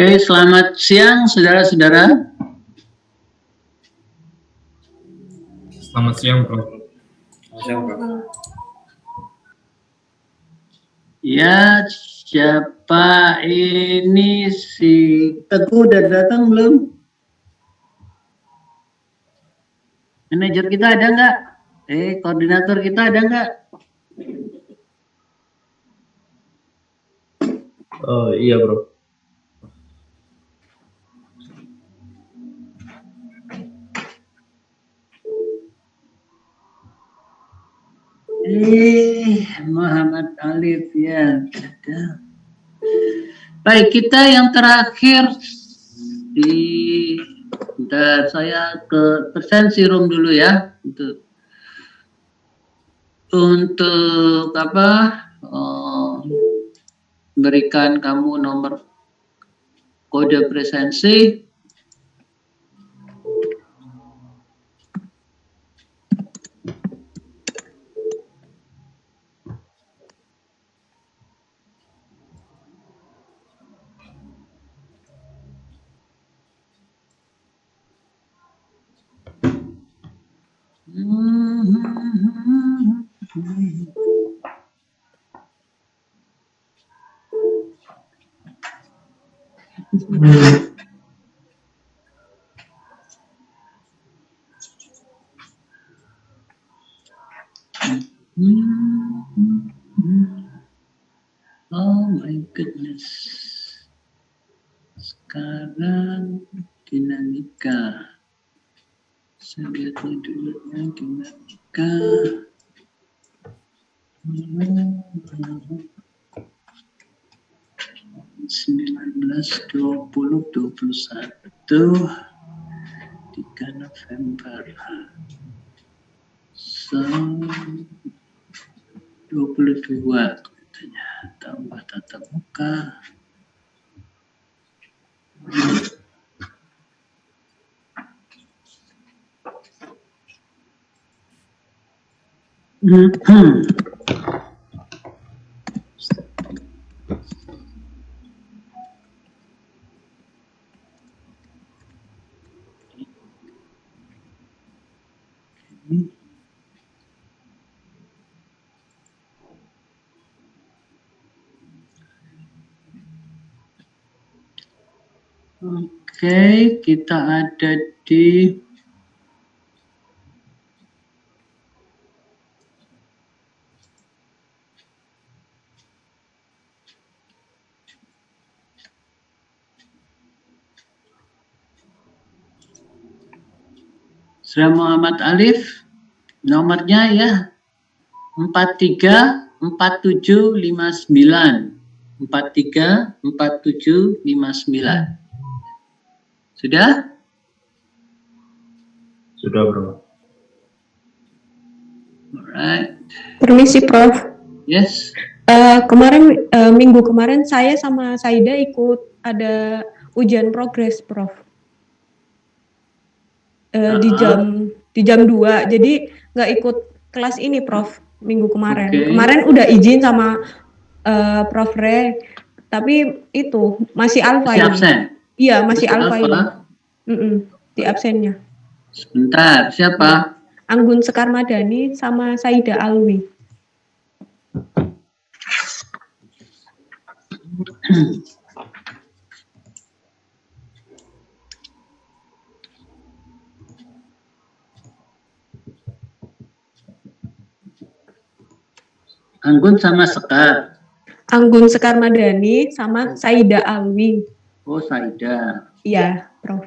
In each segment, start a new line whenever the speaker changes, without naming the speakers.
Oke, selamat siang saudara-saudara.
Selamat siang, Prof. Selamat siang, Prof.
Ya, siapa ini si Teguh udah datang belum? Manajer kita ada nggak? Koordinator kita ada nggak?
Oh iya, Bro.
Muhammad Alif ya. Baik, kita yang terakhir bentar, saya ke presensi room dulu ya untuk apa? Berikan kamu nomor kode presensi. Oh my goodness. Sekarang dinamika. Saya lihat dulu ya dinamika. 19, 20, 21, 3 November. So, 22 katanya, tambah tatap muka. Oke, kita ada di Surya Muhammad Alif, nomornya ya 434759. 434759. Sudah?
Sudah, Bro.
Alright.
Permisi, Prof.
Yes.
Minggu kemarin saya sama Saida ikut ada ujian progres, Prof. Di jam 2, jadi nggak ikut kelas ini, Prof. Minggu kemarin.
Okay.
Kemarin udah izin sama Prof. Re, tapi itu masih alfa.
Masih absen?
Iya, masih alfa ini. Di absennya.
Sebentar, siapa?
Anggun Sekar Madani sama Saida Alwi.
Anggun sama Sekar.
Anggun Sekar Madani sama Saida Alwi.
Oh, Saida.
Iya, Prof.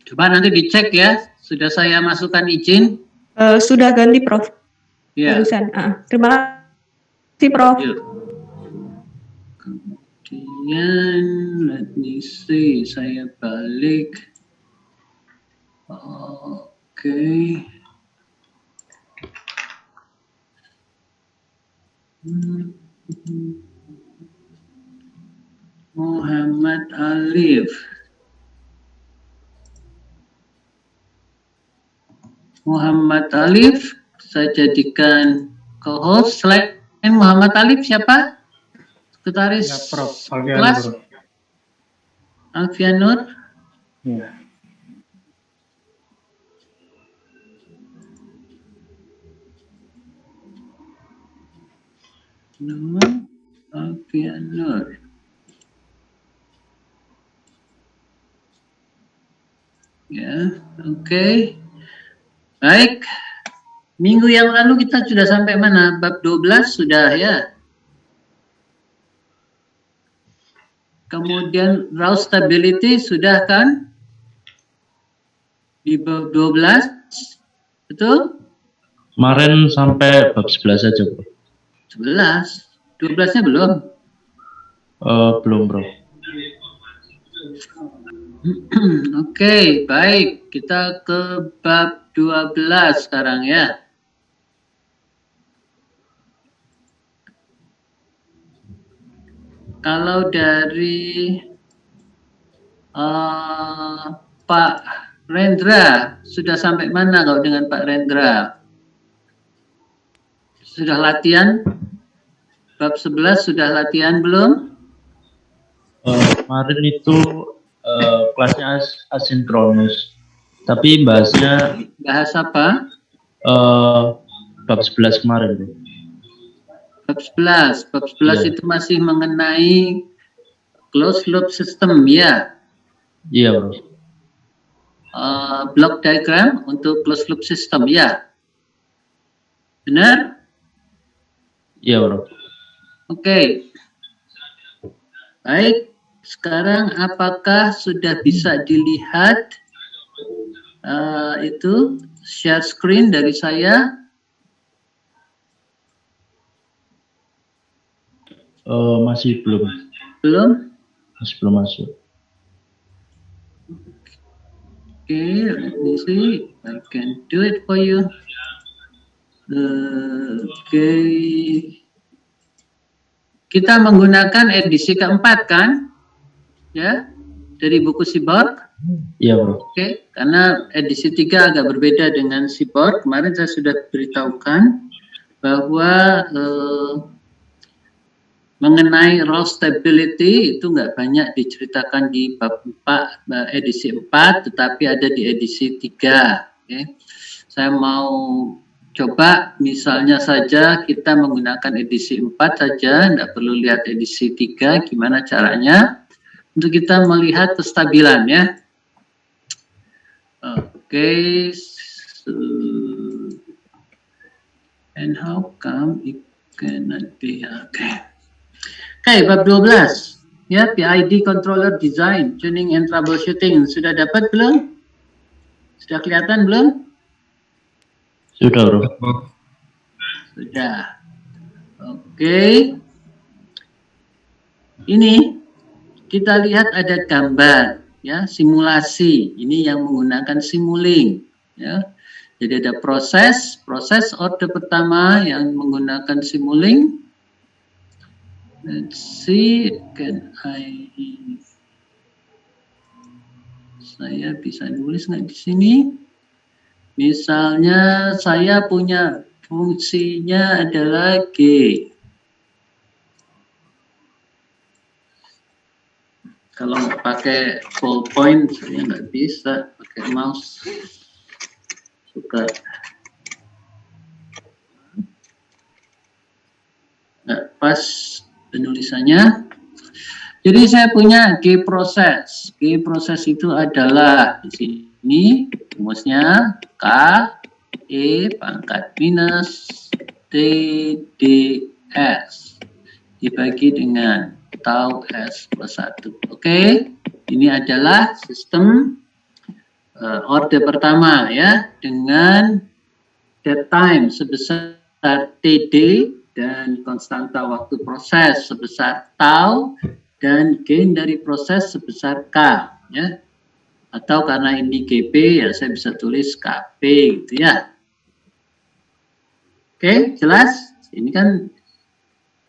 Coba nanti dicek ya. Sudah saya masukkan izin.
Sudah ganti, Prof.
Ya.
Barusan. Terima kasih, Prof.
Yuk. Kemudian, let me see. Saya balik. Oke. Muhammad Alif. Muhammad Alif, saya jadikan co-host. Selain Muhammad Alif siapa? Sekretaris
Ya, Prof. Alfian,
kelas?
Prof.
Alfian Nur.
Ya.
Alfian Nur. Ya, oke. Baik. Minggu yang lalu kita sudah sampai mana? Bab 12 sudah ya. Kemudian raw stability sudah kan? Di bab 12. Betul?
Kemarin sampai bab 11 aja, Bro.
11. 12-nya belum?
Belum, Bro.
Oke, baik. Kita ke bab 12 sekarang ya. Kalau dari Pak Rendra, sudah sampai mana kalau dengan Pak Rendra? Sudah latihan? Bab 11 sudah latihan belum?
Kemarin itu kelasnya asinkronus. Tapi bahasnya
Bahas apa?
bab 11 kemarin, Bro.
Bab 11. Bab 11
Iya.
itu masih mengenai closed loop system ya.
Iya, Bro.
Block diagram untuk closed loop system ya. Benar?
Iya, Bro.
Oke. Baik. Sekarang apakah sudah bisa dilihat itu share screen dari saya?
Masih belum.
Belum?
Masih belum masuk.
Okay, let me see. I can do it for you. Okay. Kita menggunakan edisi keempat kan? Ya, dari buku Seaborg.
Iya, Bro.
Oke, karena edisi 3 agak berbeda dengan Seaborg. Kemarin saya sudah beritahukan bahwa mengenai raw stability itu nggak banyak diceritakan di bab 4, edisi 4, tetapi ada di edisi 3. Oke. Saya mau coba misalnya saja kita menggunakan edisi 4 saja, nggak perlu lihat edisi 3, gimana caranya untuk kita melihat kestabilan ya. Oke, so, and how come it cannot be, Oke, bab 12 ya, PID controller design, tuning and troubleshooting. Sudah dapat belum? Sudah kelihatan belum?
Sudah, bro.
Prof.
Sudah. Oke. Ini kita lihat ada gambar ya, simulasi. Ini yang menggunakan Simulink ya. Jadi ada proses orde pertama yang menggunakan Simulink. Let's see, saya bisa nulis nggak di sini? Misalnya saya punya fungsinya adalah G. Kalau nggak pakai ballpoint saya nggak bisa pakai mouse. Suka nggak pas penulisannya. Jadi saya punya G proses. G proses itu adalah di sini rumusnya K E pangkat minus T D S dibagi dengan tau S plus 1. Oke, ini adalah sistem orde pertama ya, dengan dead time sebesar TD dan konstanta waktu proses sebesar tau dan gain dari proses sebesar K ya. Atau karena ini GP ya saya bisa tulis KP gitu ya. Oke, jelas? Ini kan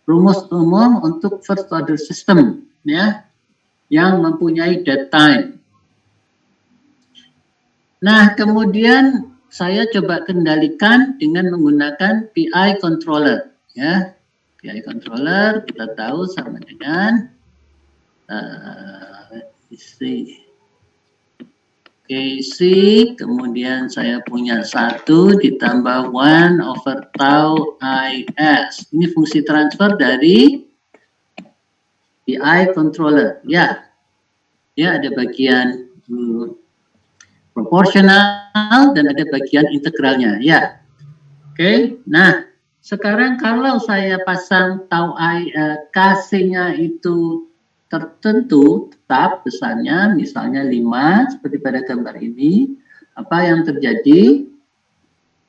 rumus umum untuk first order system ya, yang mempunyai dead time. Nah, kemudian saya coba kendalikan dengan menggunakan PI controller ya. PI controller kita tahu sama dengan KC, kemudian saya punya 1 ditambah 1 over tau IS. Ini fungsi transfer dari PI controller. Ya, ada bagian proporsional dan ada bagian integralnya. Ya, oke. Nah, sekarang kalau saya pasang tau KC-nya itu tertentu tetap besarnya, misalnya 5 seperti pada gambar ini, apa yang terjadi?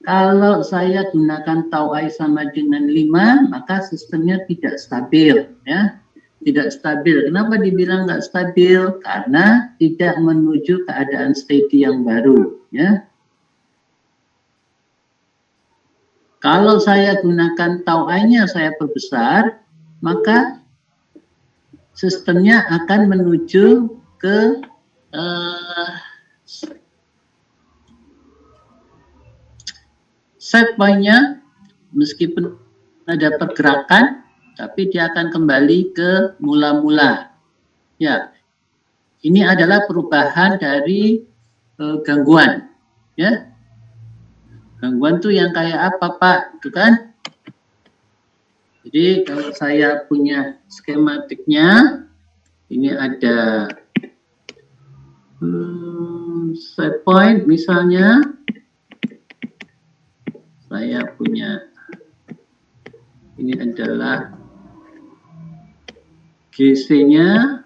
Kalau saya gunakan tau I sama dengan 5, maka sistemnya tidak stabil ya. Tidak stabil. Kenapa dibilang nggak stabil? Karena tidak menuju keadaan steady yang baru ya. Kalau saya gunakan tau I-nya saya perbesar, maka sistemnya akan menuju ke set point-nya, meskipun ada pergerakan, tapi dia akan kembali ke mula-mula. Ya, ini adalah perubahan dari gangguan. Ya, gangguan tuh yang kayak apa, Pak? Itu kan? Jadi kalau saya punya skematiknya, ini ada set point misalnya, saya punya ini adalah GC-nya,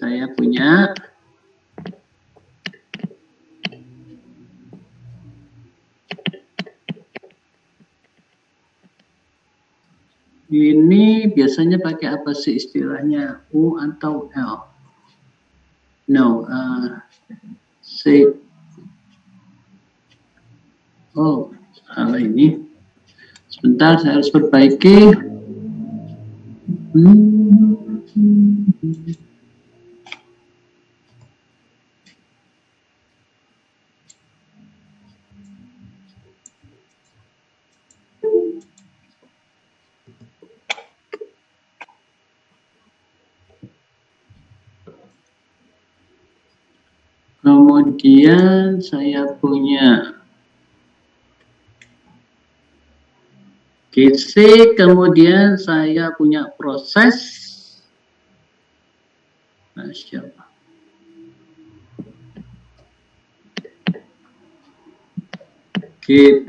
saya punya ini biasanya pakai apa sih istilahnya, U atau L? No, C. Oh, salah ini. Sebentar, saya harus perbaiki. Kemudian saya punya GC, kemudian saya punya proses. Masya Allah. GP.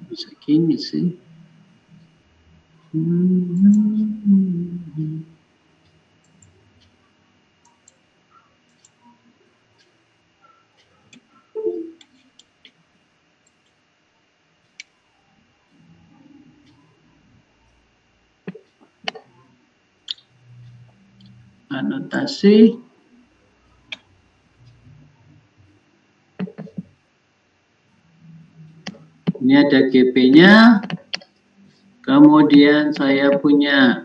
Bisa gini sih. anotasi. Ini ada GP-nya. Kemudian saya punya,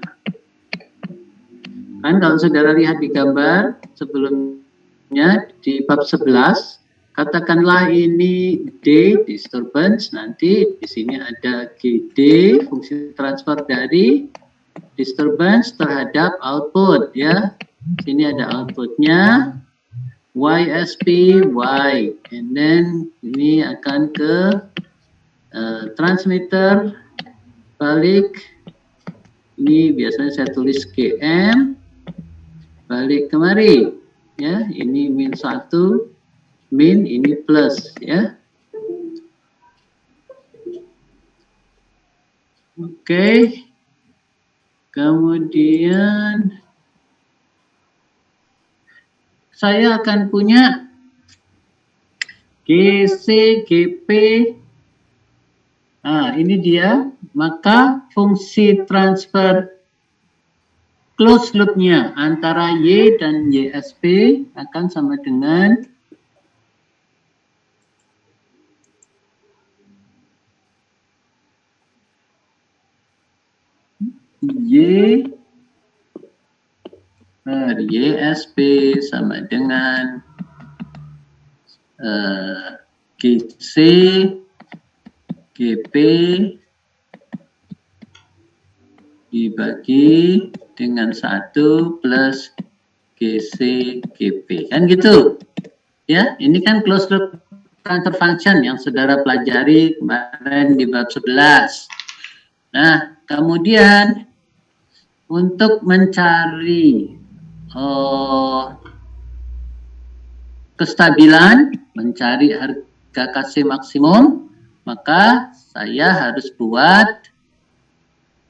kan kalau saudara lihat di gambar sebelumnya di bab 11, katakanlah ini D disturbance, nanti di sini ada GD, fungsi transfer dari disturbance terhadap output ya. Sini ada outputnya, YSP, Y, and then ini akan ke transmitter, balik, ini biasanya saya tulis GM, balik kemari ya, ini min 1, min, ini plus ya. Oke. Kemudian saya akan punya GC, GP. Nah, ini dia. Maka fungsi transfer closed loop-nya antara Y dan YSP akan sama dengan Y per YSP sama dengan GC GP dibagi dengan 1 plus GC GP, kan gitu ya. Ini kan closed loop transfer function yang saudara pelajari kemarin di bab 11. Nah, kemudian untuk mencari kestabilan, mencari harga KC maksimum, maka saya harus buat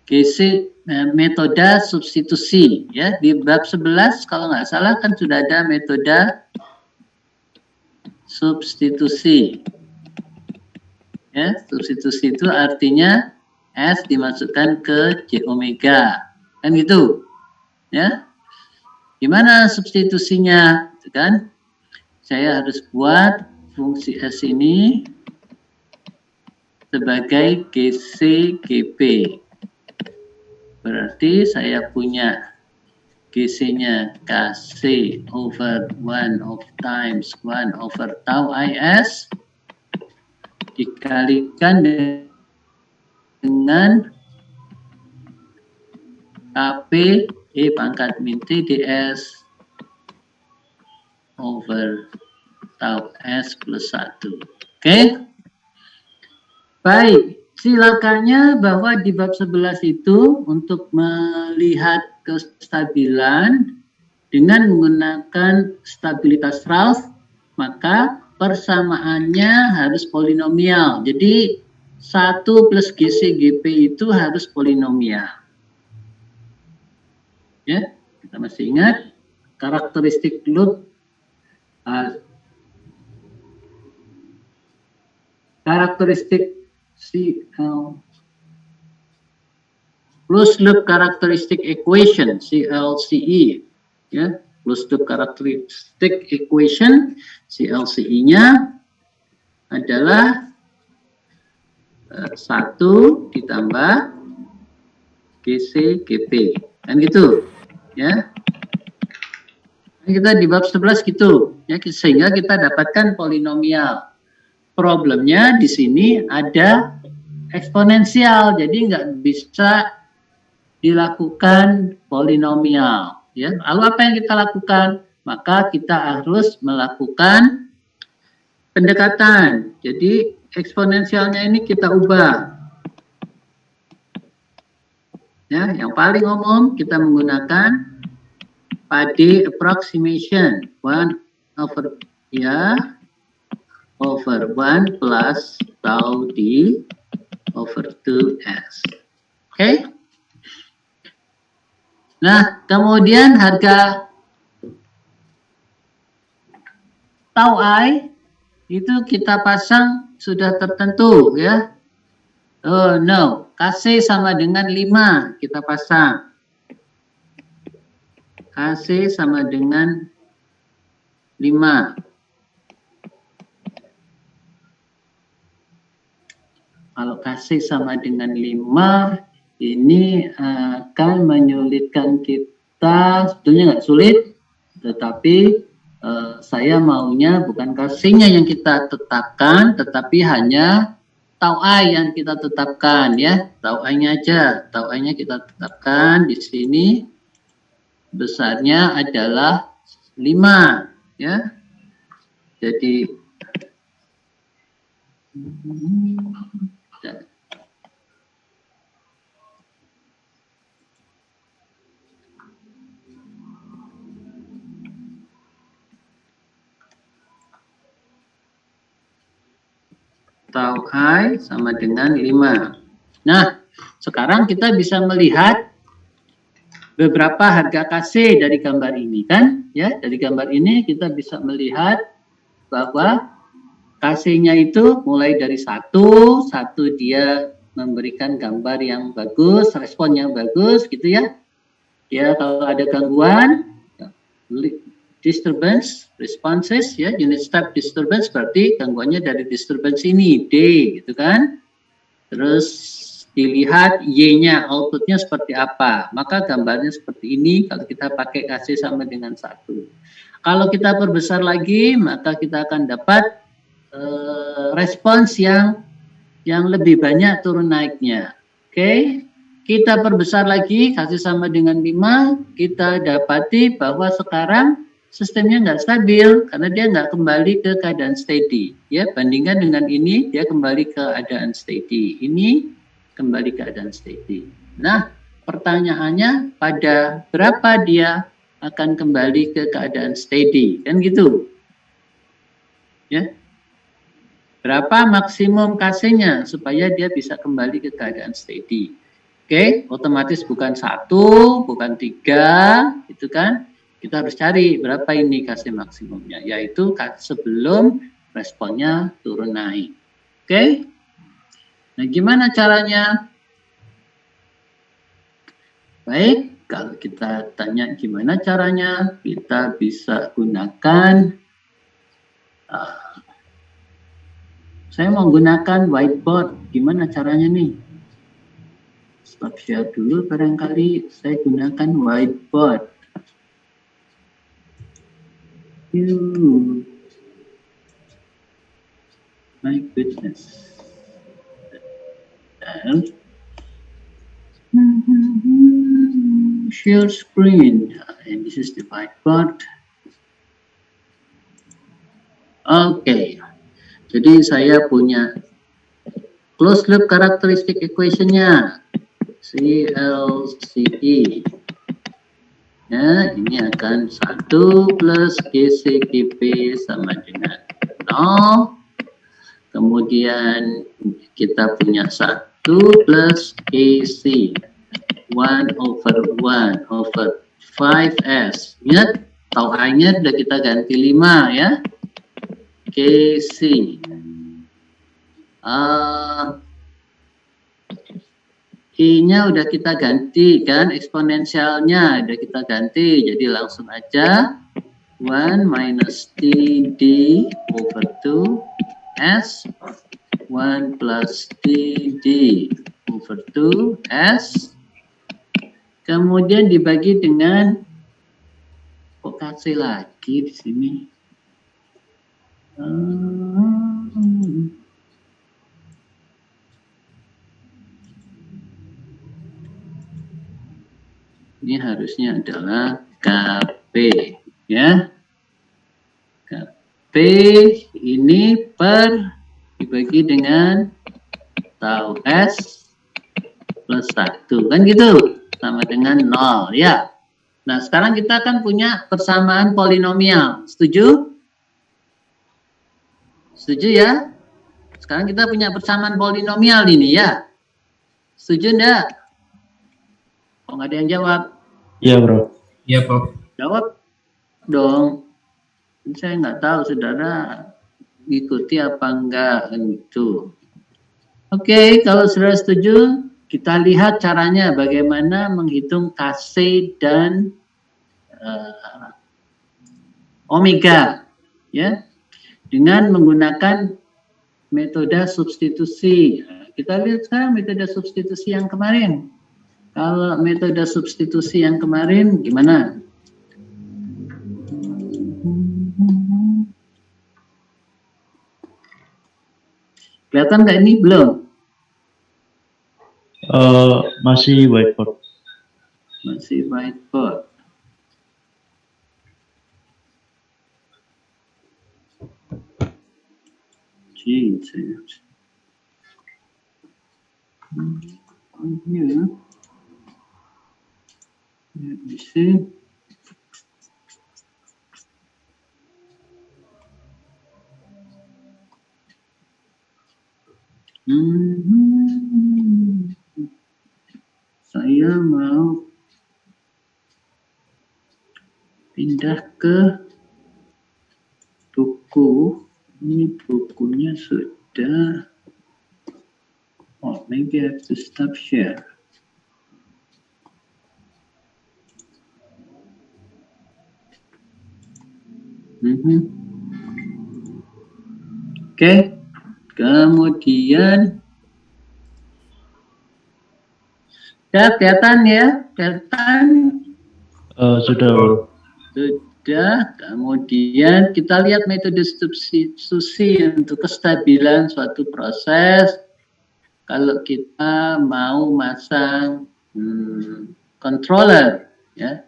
GC metode substitusi ya. Di bab 11 kalau nggak salah kan sudah ada metode substitusi ya. Substitusi itu artinya S dimasukkan ke J omega, kan gitu ya. Gimana substitusinya, kan? Saya harus buat fungsi S ini sebagai GC GP. Berarti saya punya GC-nya KC over 1 of times 1 over tau IS dikalikan dengan KP E pangkat min T ds over tau S plus 1. Oke? Baik, silakannya bahwa di bab 11 itu untuk melihat kestabilan dengan menggunakan stabilitas Raoult, maka persamaannya harus polinomial. Jadi 1 plus GC GP itu harus polinomial. Ya, kita masih ingat karakteristik loop, karakteristik closed loop characteristic equation CLCE ya. Closed loop characteristic equation CLCE-nya adalah 1 ditambah GC GP, kan gitu ya. Kita di bab 11 gitu ya, sehingga kita dapatkan polinomial. Problemnya di sini ada eksponensial, jadi nggak bisa dilakukan polinomial ya. Lalu apa yang kita lakukan? Maka kita harus melakukan pendekatan. Jadi eksponensialnya ini kita ubah ya. Yang paling umum kita menggunakan Pade approximation 1 over ya over 1 plus tau d over 2s. Oke? Nah, kemudian harga tau I itu kita pasang sudah tertentu ya. Oh no, KC sama dengan 5 kita pasang. KC sama dengan 5. Kalau KC sama dengan 5, ini akan menyulitkan kita, sebetulnya nggak sulit, tetapi saya maunya bukan KC-nya yang kita tetapkan, tetapi hanya tau I yang kita tetapkan ya, tau I-nya aja, tau I-nya kita tetapkan di sini besarnya adalah 5 ya. Jadi tau I sama dengan 5. Nah, sekarang kita bisa melihat beberapa harga KC dari gambar ini kan, ya. Dari gambar ini kita bisa melihat bahwa KC-nya itu mulai dari 1 dia memberikan gambar yang bagus, respon yang bagus gitu ya. Ya, kalau ada gangguan, disturbance, responses ya, unit step disturbance berarti gangguannya dari disturbance ini, D gitu kan. Terus dilihat Y-nya, outputnya seperti apa. Maka gambarnya seperti ini kalau kita pakai KC sama dengan 1. Kalau kita perbesar lagi, maka kita akan dapat respons yang lebih banyak turun naiknya. Oke, kita perbesar lagi, KC sama dengan 5, kita dapati bahwa sekarang sistemnya nggak stabil karena dia nggak kembali ke keadaan steady. Ya, bandingkan dengan ini, dia kembali ke keadaan steady. Ini kembali ke keadaan steady. Nah, pertanyaannya pada berapa dia akan kembali ke keadaan steady, kan gitu? Ya, berapa maksimum KC-nya supaya dia bisa kembali ke keadaan steady? Oke, otomatis bukan 1, bukan 3, gitu kan? Kita harus cari berapa ini KC maksimumnya, yaitu sebelum responnya turun naik. Oke? Nah, gimana caranya? Baik, kalau kita tanya gimana caranya, kita bisa gunakan, saya mau gunakan whiteboard. Gimana caranya nih? Stop share dulu barangkali, saya gunakan whiteboard. My goodness. Share screen, and this is the whiteboard. Oke, jadi saya punya closed loop characteristic equation-nya, CLCE. Ya, ini akan 1 plus GCGP sama dengan 0. Kemudian kita punya 1 plus AC 1 over 5S. Ingat, tau I-nya sudah kita ganti 5 ya. KC. I-nya udah kita ganti kan, eksponensialnya udah kita ganti. Jadi langsung aja 1 minus TD over 2 S 1 plus TD over 2 S, kemudian dibagi dengan, kok kasih lagi di sini, ini harusnya adalah KP ya. KP ini per dibagi dengan tau S plus 1 kan gitu, sama dengan 0 ya. Nah, sekarang kita akan punya persamaan polinomial. Setuju? Setuju ya? Sekarang kita punya persamaan polinomial ini ya. Setuju enggak? Oh, nggak ada yang jawab?
Iya, Bro.
Iya, Prof.
Jawab dong. Saya nggak tahu saudara ikuti apa enggak kan gitu. Oke, kalau saudara setuju, kita lihat caranya bagaimana menghitung KC dan omega, ya, dengan menggunakan metode substitusi. Kita lihat sekarang metode substitusi yang kemarin. Kalau metode substitusi yang kemarin gimana? Kelihatan nggak ini? Belum?
Masih whiteboard.
Masih whiteboard. Change. Here. Let me see. Saya mau pindah ke buku. Ini bukunya sudah. Oh, maybe I have to stop share. Oke. Kemudian ya kelihatan ya, kelihatan.
Sudah, bro.
Sudah. Kemudian kita lihat metode substitusi untuk kestabilan suatu proses. Kalau kita mau masang controller, ya,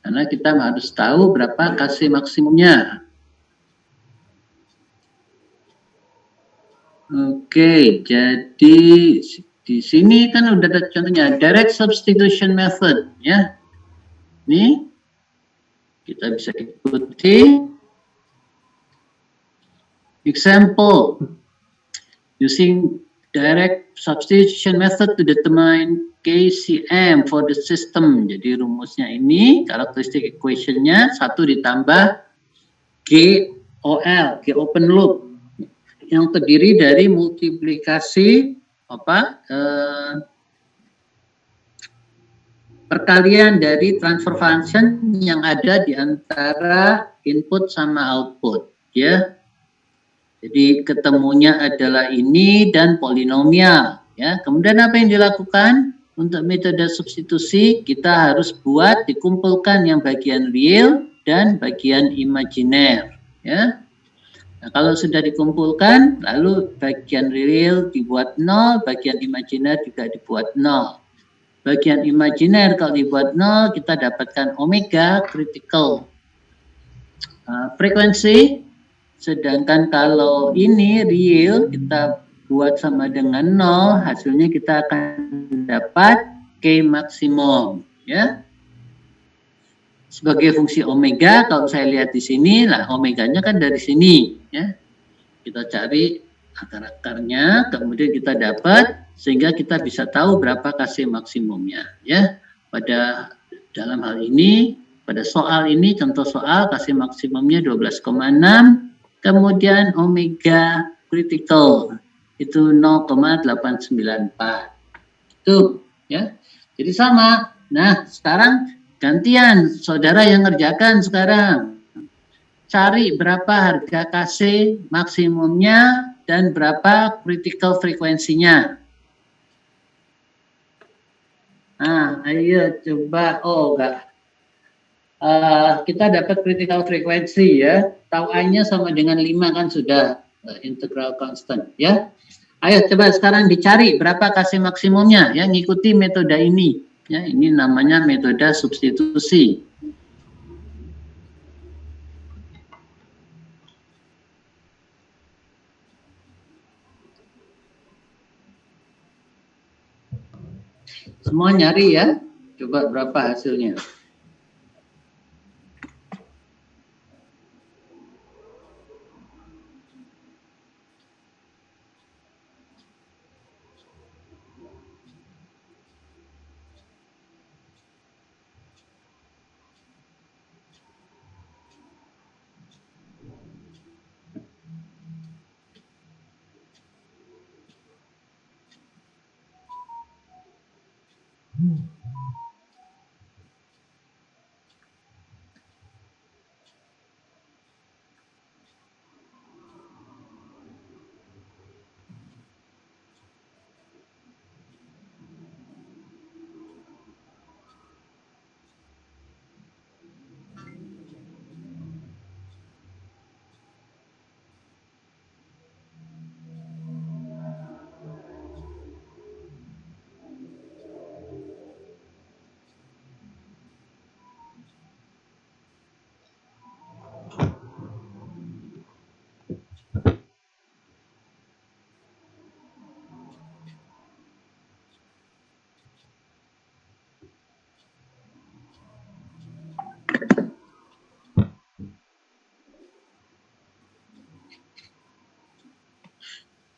karena kita harus tahu berapa Kc maksimumnya. Oke, jadi di sini kan udah ada contohnya direct substitution method, ya. Ini kita bisa ikuti. Example, using direct substitution method to determine KCM for the system. Jadi rumusnya ini, characteristic equation-nya 1 ditambah GOL, G open loop, yang terdiri dari multiplikasi perkalian dari transfer function yang ada di antara input sama output, ya. Jadi ketemunya adalah ini dan polinomial, ya. Kemudian apa yang dilakukan untuk metode substitusi? Kita harus buat dikumpulkan yang bagian real dan bagian imajiner, ya. Nah, kalau sudah dikumpulkan, lalu bagian real dibuat 0, bagian imajiner juga dibuat 0. Bagian imajiner kalau dibuat 0, kita dapatkan omega critical frekuensi. Sedangkan kalau ini real, kita buat sama dengan 0, hasilnya kita akan dapat K maksimum, ya. Sebagai fungsi omega, kalau saya lihat di sini, lah omeganya kan dari sini, ya. Kita cari akar-akarnya, kemudian kita dapat, sehingga kita bisa tahu berapa Kc maksimumnya, ya. Pada dalam hal ini, pada soal ini, contoh soal Kc maksimumnya 12,6, kemudian omega critical itu 0,894. Itu, ya. Jadi sama. Nah, sekarang gantian, saudara yang ngerjakan sekarang. Cari berapa harga Kc maksimumnya dan berapa critical frekuensinya. Nah, ayo coba. Oh, enggak. Kita dapat critical frekuensi, ya. Tau A-nya sama dengan 5 kan sudah integral constant, ya. Ayo coba sekarang dicari berapa Kc maksimumnya, ya, ngikuti metode ini. Ya, ini namanya metode substitusi. Semua nyari, ya. Coba berapa hasilnya.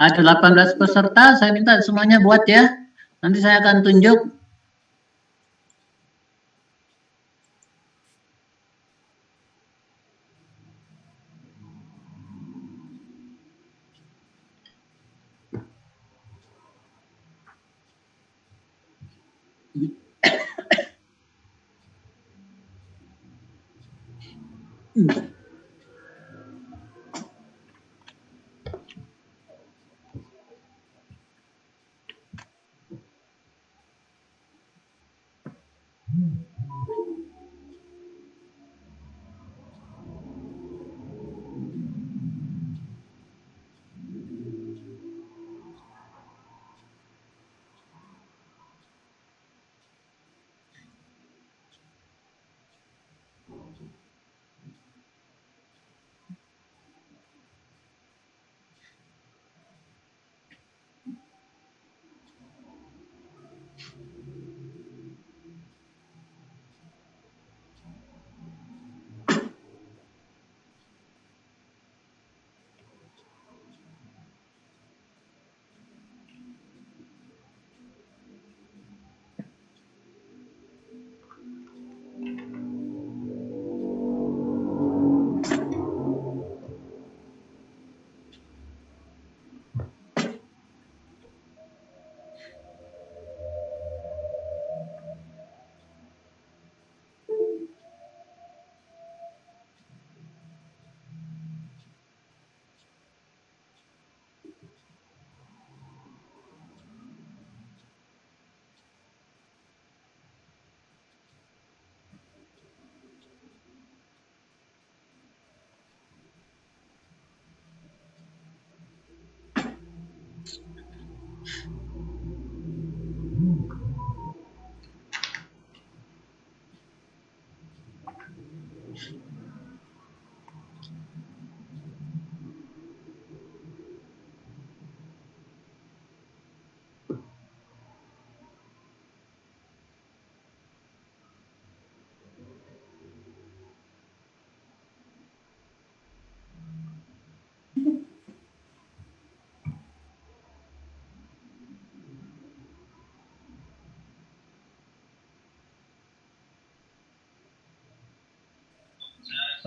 Ada 18 peserta, saya minta semuanya buat ya. Nanti saya akan tunjuk.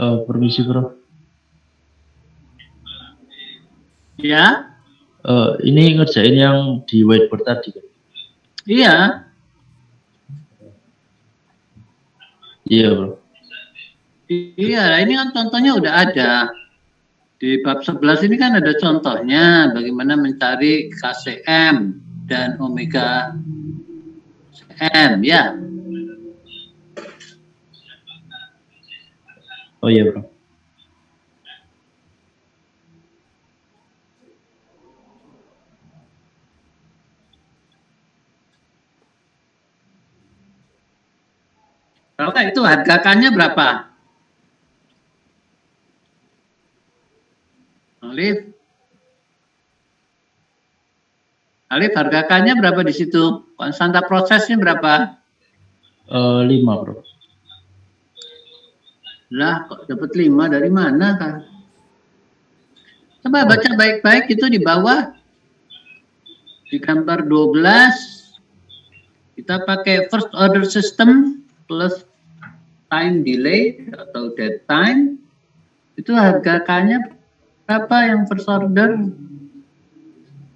Permisi bro.
Ya,
Ini ngerjain yang di whiteboard tadi kan?
iya.
Iya bro.
Iya, ini kan contohnya udah ada. Di bab 11 ini kan ada contohnya bagaimana mencari KCM dan omega M ya.
Oh iya bro.
Berapa itu harga K-nya berapa? Alif. Alif, harga K-nya berapa di situ? Konstanta prosesnya berapa?
5 bro.
Lah, kok dapat 5 dari mana kan? Coba baca baik-baik itu di bawah. Di gambar 12 kita pakai first order system plus time delay atau dead time. Itu harga K-nya berapa yang first order?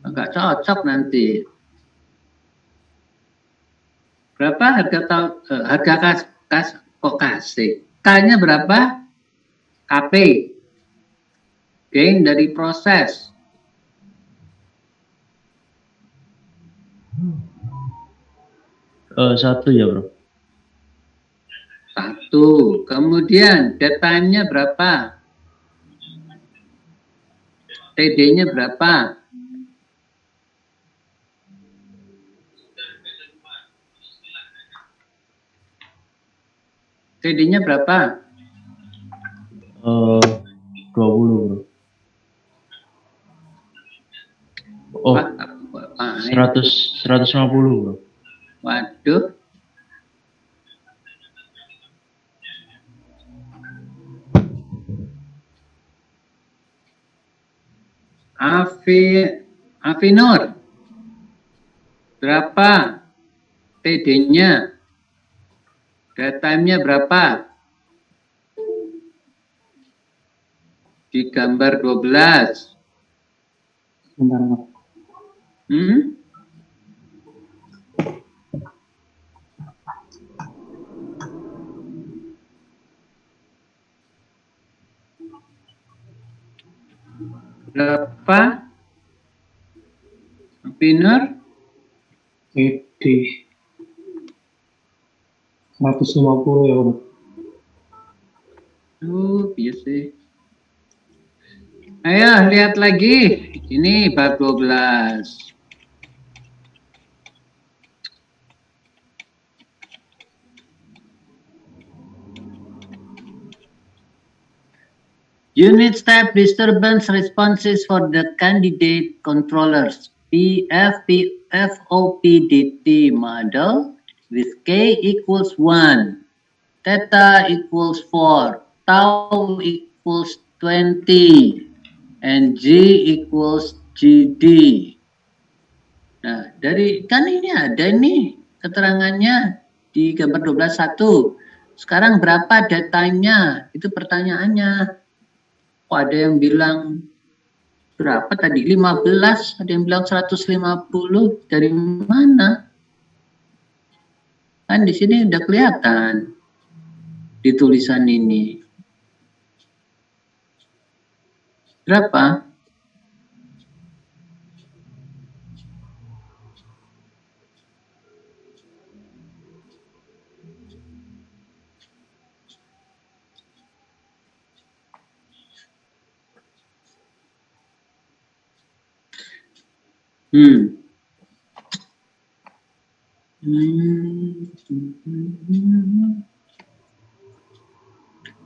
Agak cocok nanti. Berapa harga kok kasih? K-nya berapa? KP. Gain dari proses.
Satu ya bro.
1. Kemudian dead time-nya berapa? TD-nya berapa? TD-nya berapa?
20 bro. Oh, 150 bro.
Waduh. AV Afinur, berapa TD-nya? Dead time-nya berapa? Di gambar 12. Hmm? Berapa? Afinur?
TD 150 ya, Bro.
Biasa. Ayo lihat lagi. Ini bab 12. Unit step disturbance responses for the candidate controllers FOPDT model with K equals 1, theta equals 4, tau equals 20, and G equals GD. Nah, dari kan ini ada nih keterangannya di gambar 12.1. Sekarang berapa dead time-nya? Itu pertanyaannya. Kok ada yang bilang berapa tadi? 15, ada yang bilang 150. Dari mana? Kan di sini udah kelihatan di tulisan ini. Berapa?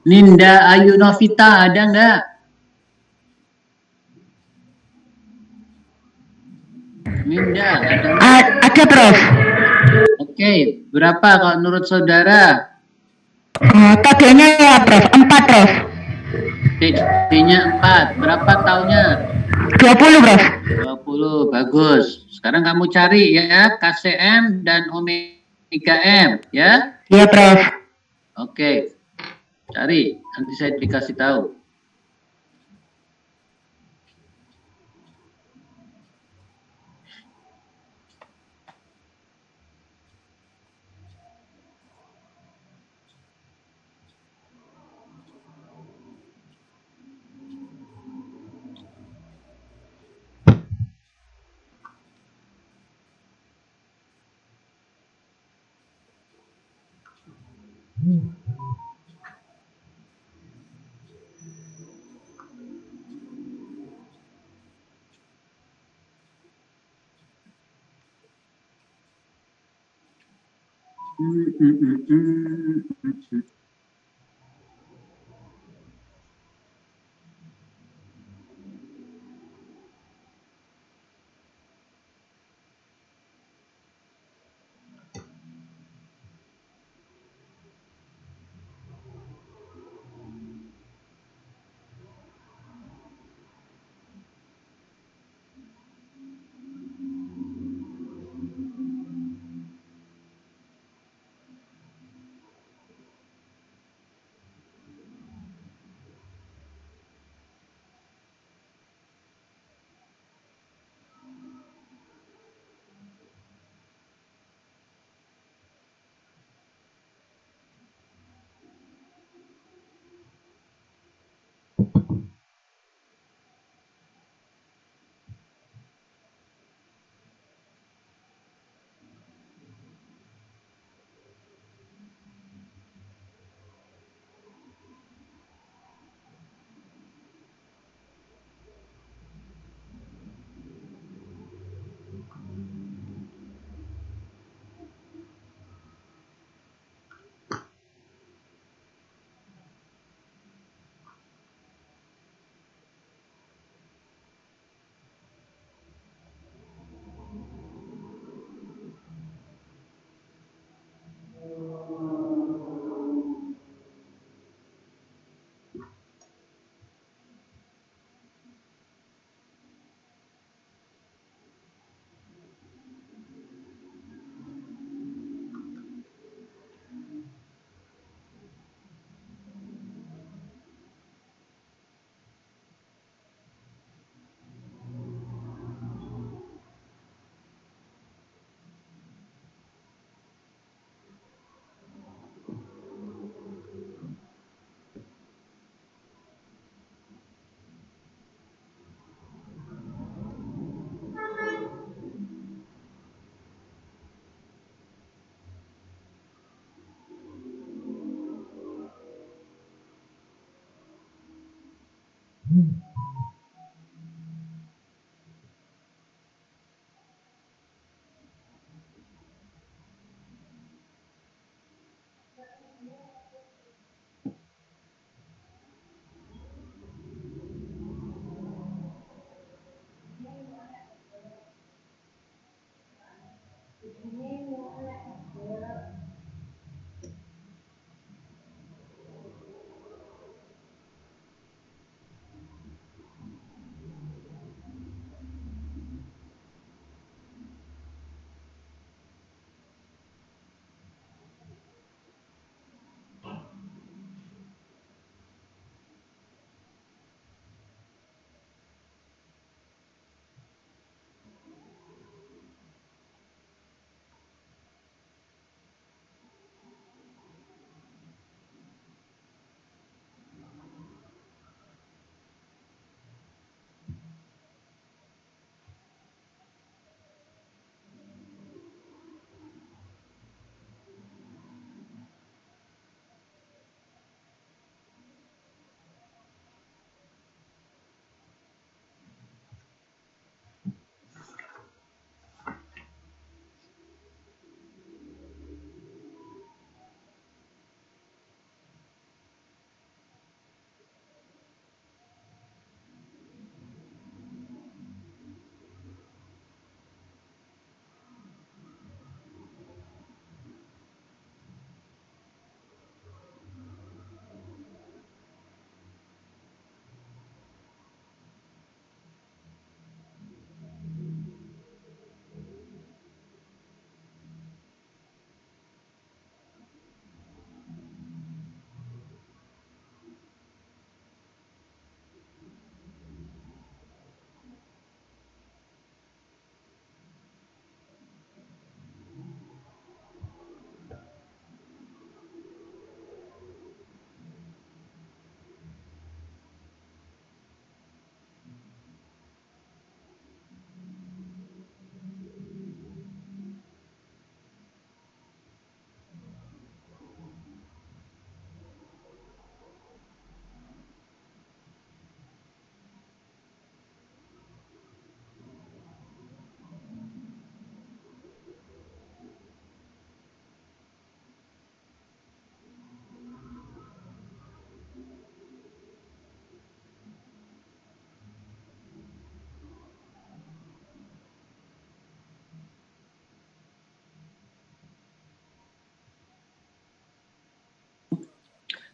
Ninda Ayu Novita ada nggak? Ninda ada nggak?
Ada, Prof.
Oke, berapa kalau menurut saudara?
TD-nya ya, Prof. 4, Prof.
TD-nya 4. Berapa tahunnya?
20, Prof.
20, bagus. Sekarang kamu cari ya KCM dan Omega M ya.
Iya, Prof.
Oke. Cari, nanti saya dikasih tahu.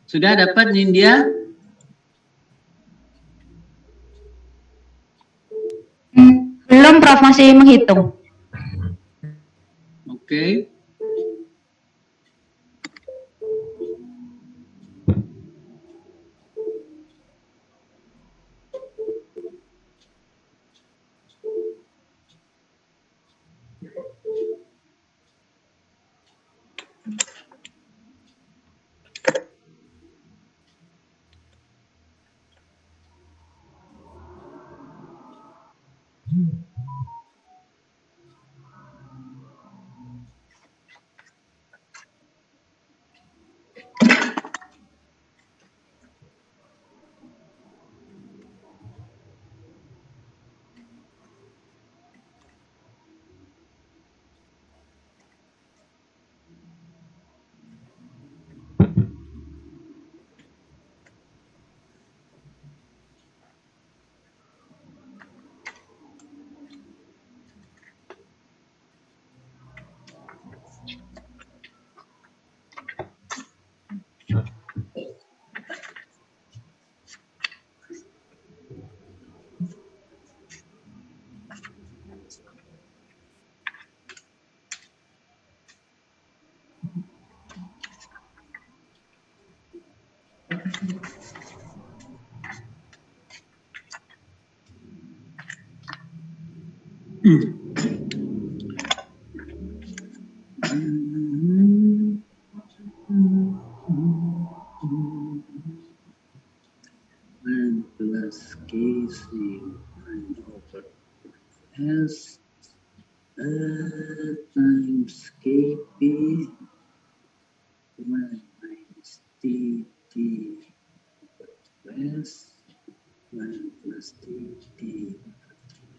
Sudah dapat Nindya?
Belum Prof, masih menghitung.
Oke. N plus KC 1 over S times KP 1 minus TT S 1 plus TT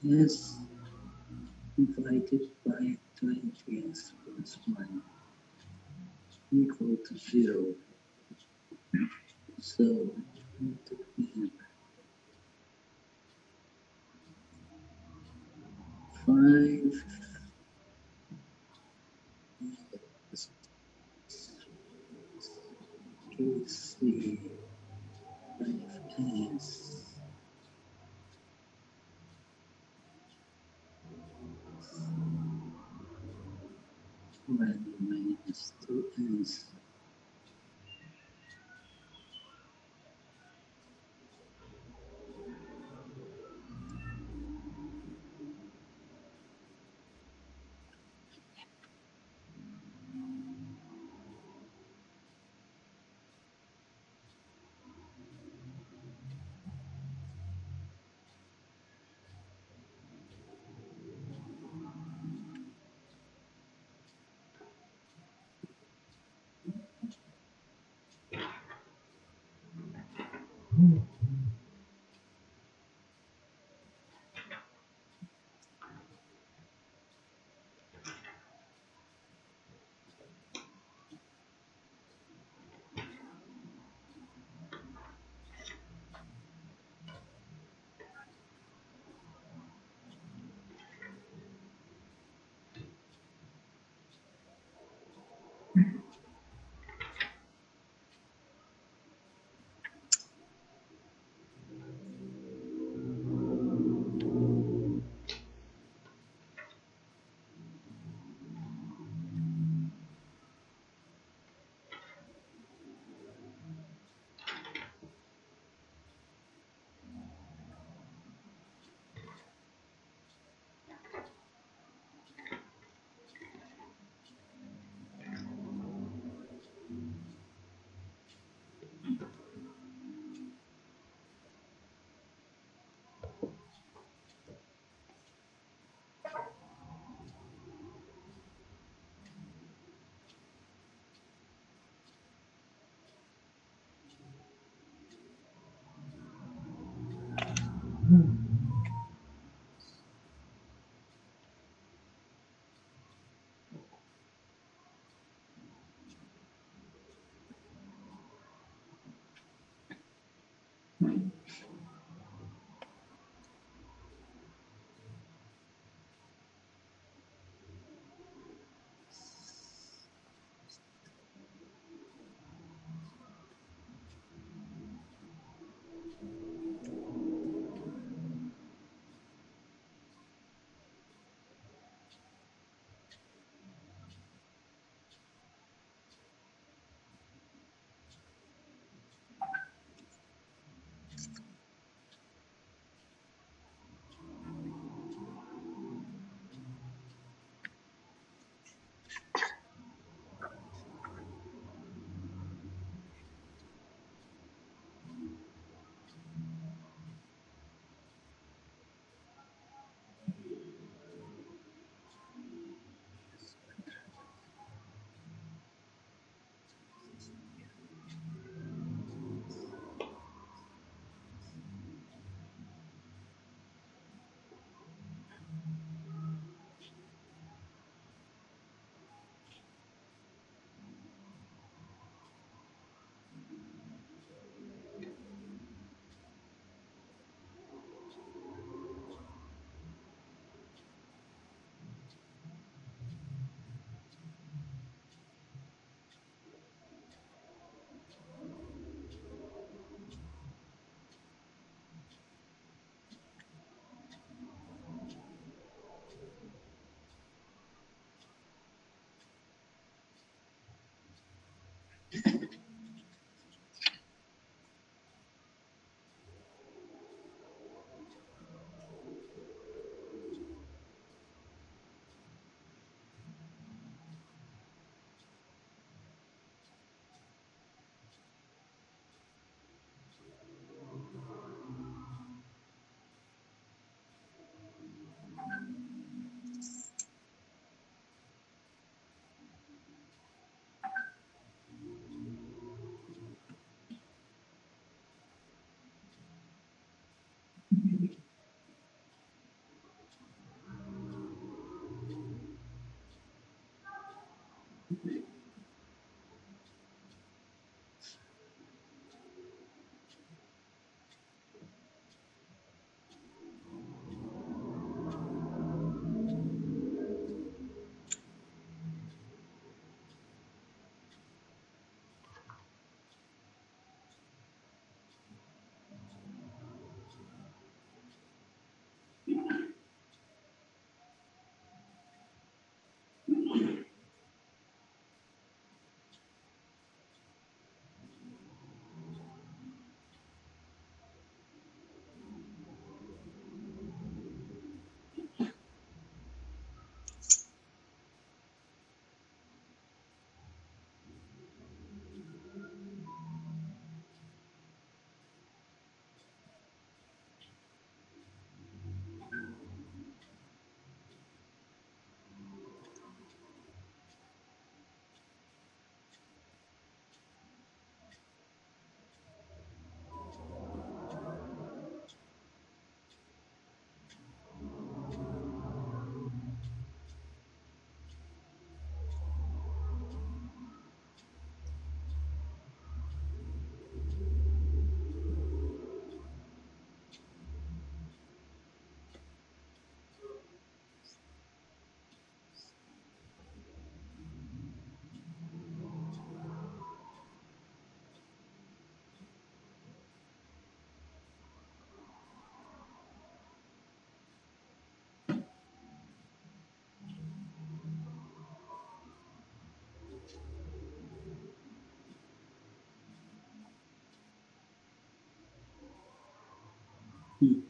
S divided by 20s plus 1 equal to 0. So, five KC 5S 1 minus 2S Hmm.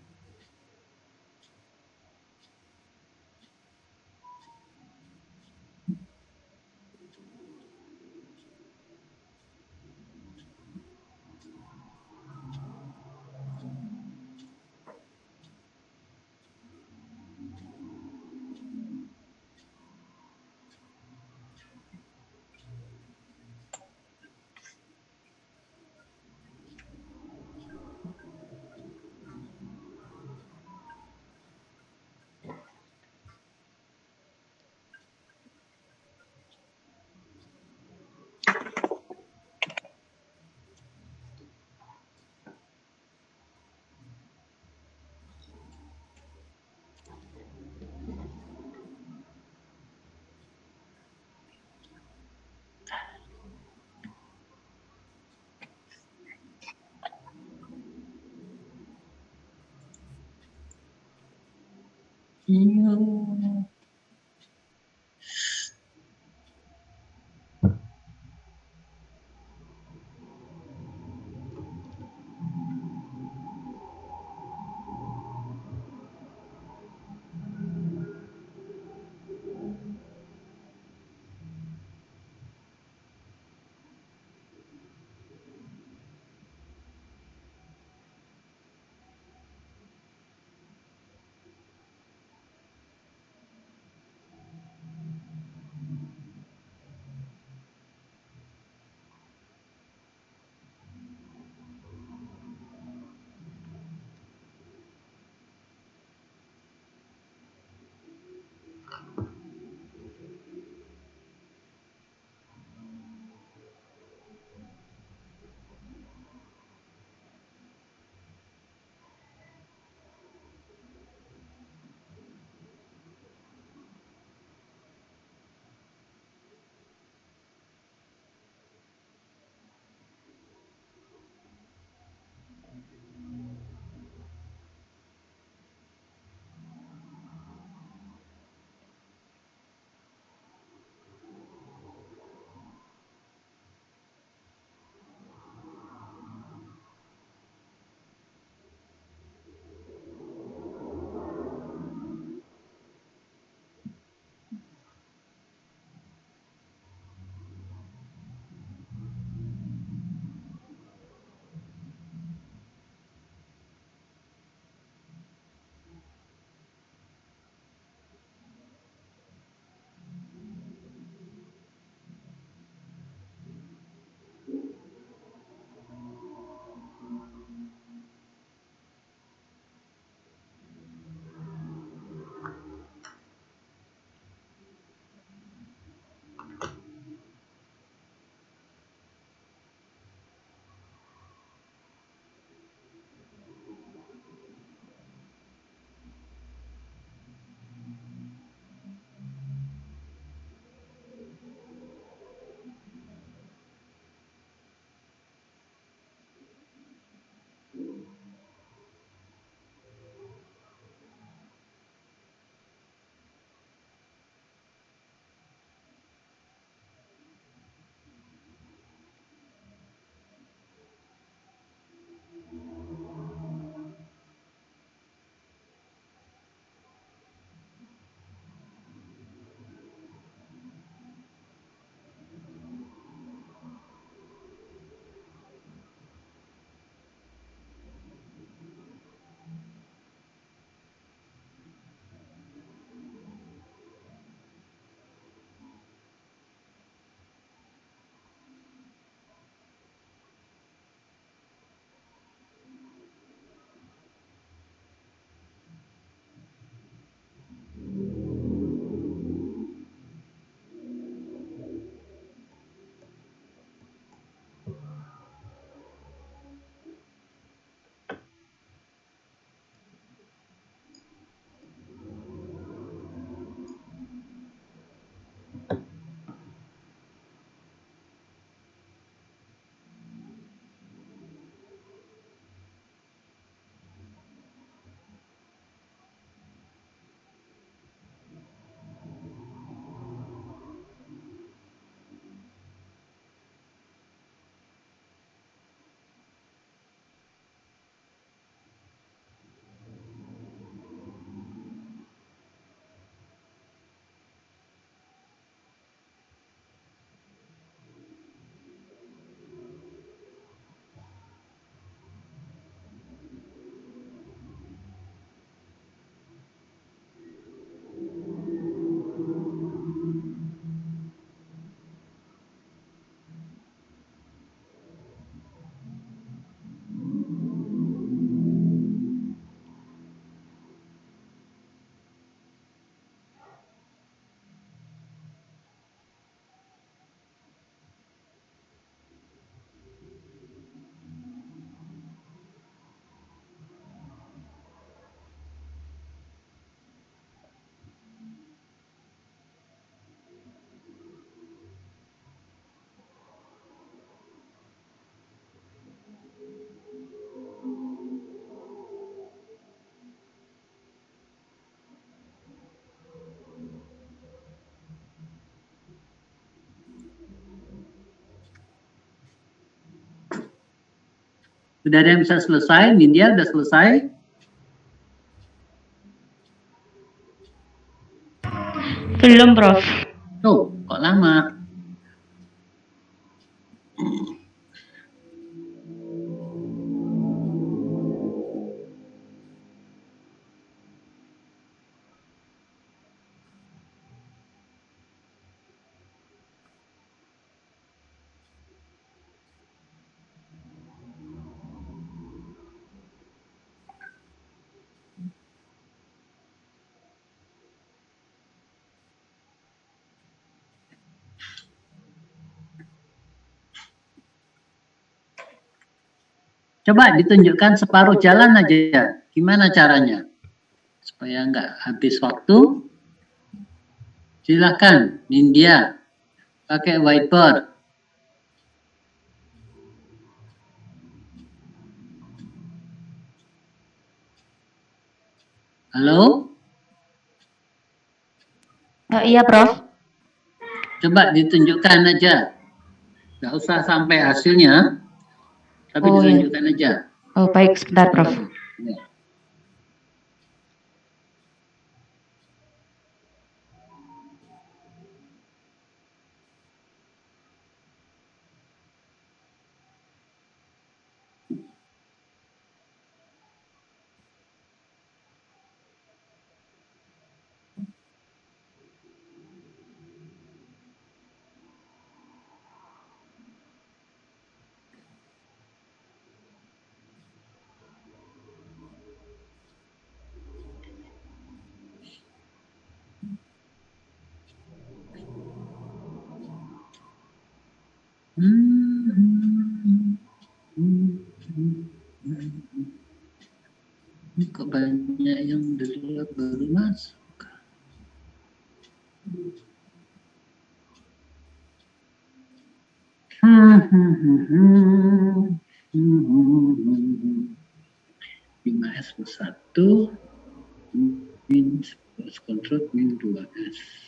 Iya. Sudah ada yang bisa selesai? Nindya udah selesai?
Belum, Prof.
Tuh, kok lama? Coba ditunjukkan separuh jalan aja. Gimana caranya? Supaya nggak habis waktu. Silakan, Nindya. Pakai whiteboard. Halo?
Iya, Prof.
Coba ditunjukkan aja. Nggak usah sampai hasilnya. Tapi
Oh, iya.
ditunjukkan aja.
Oh, baik, sebentar, Prof.
Ya. Kok banyak yang dari luar baru masuk? Lima S plus 1 min post control min 2S.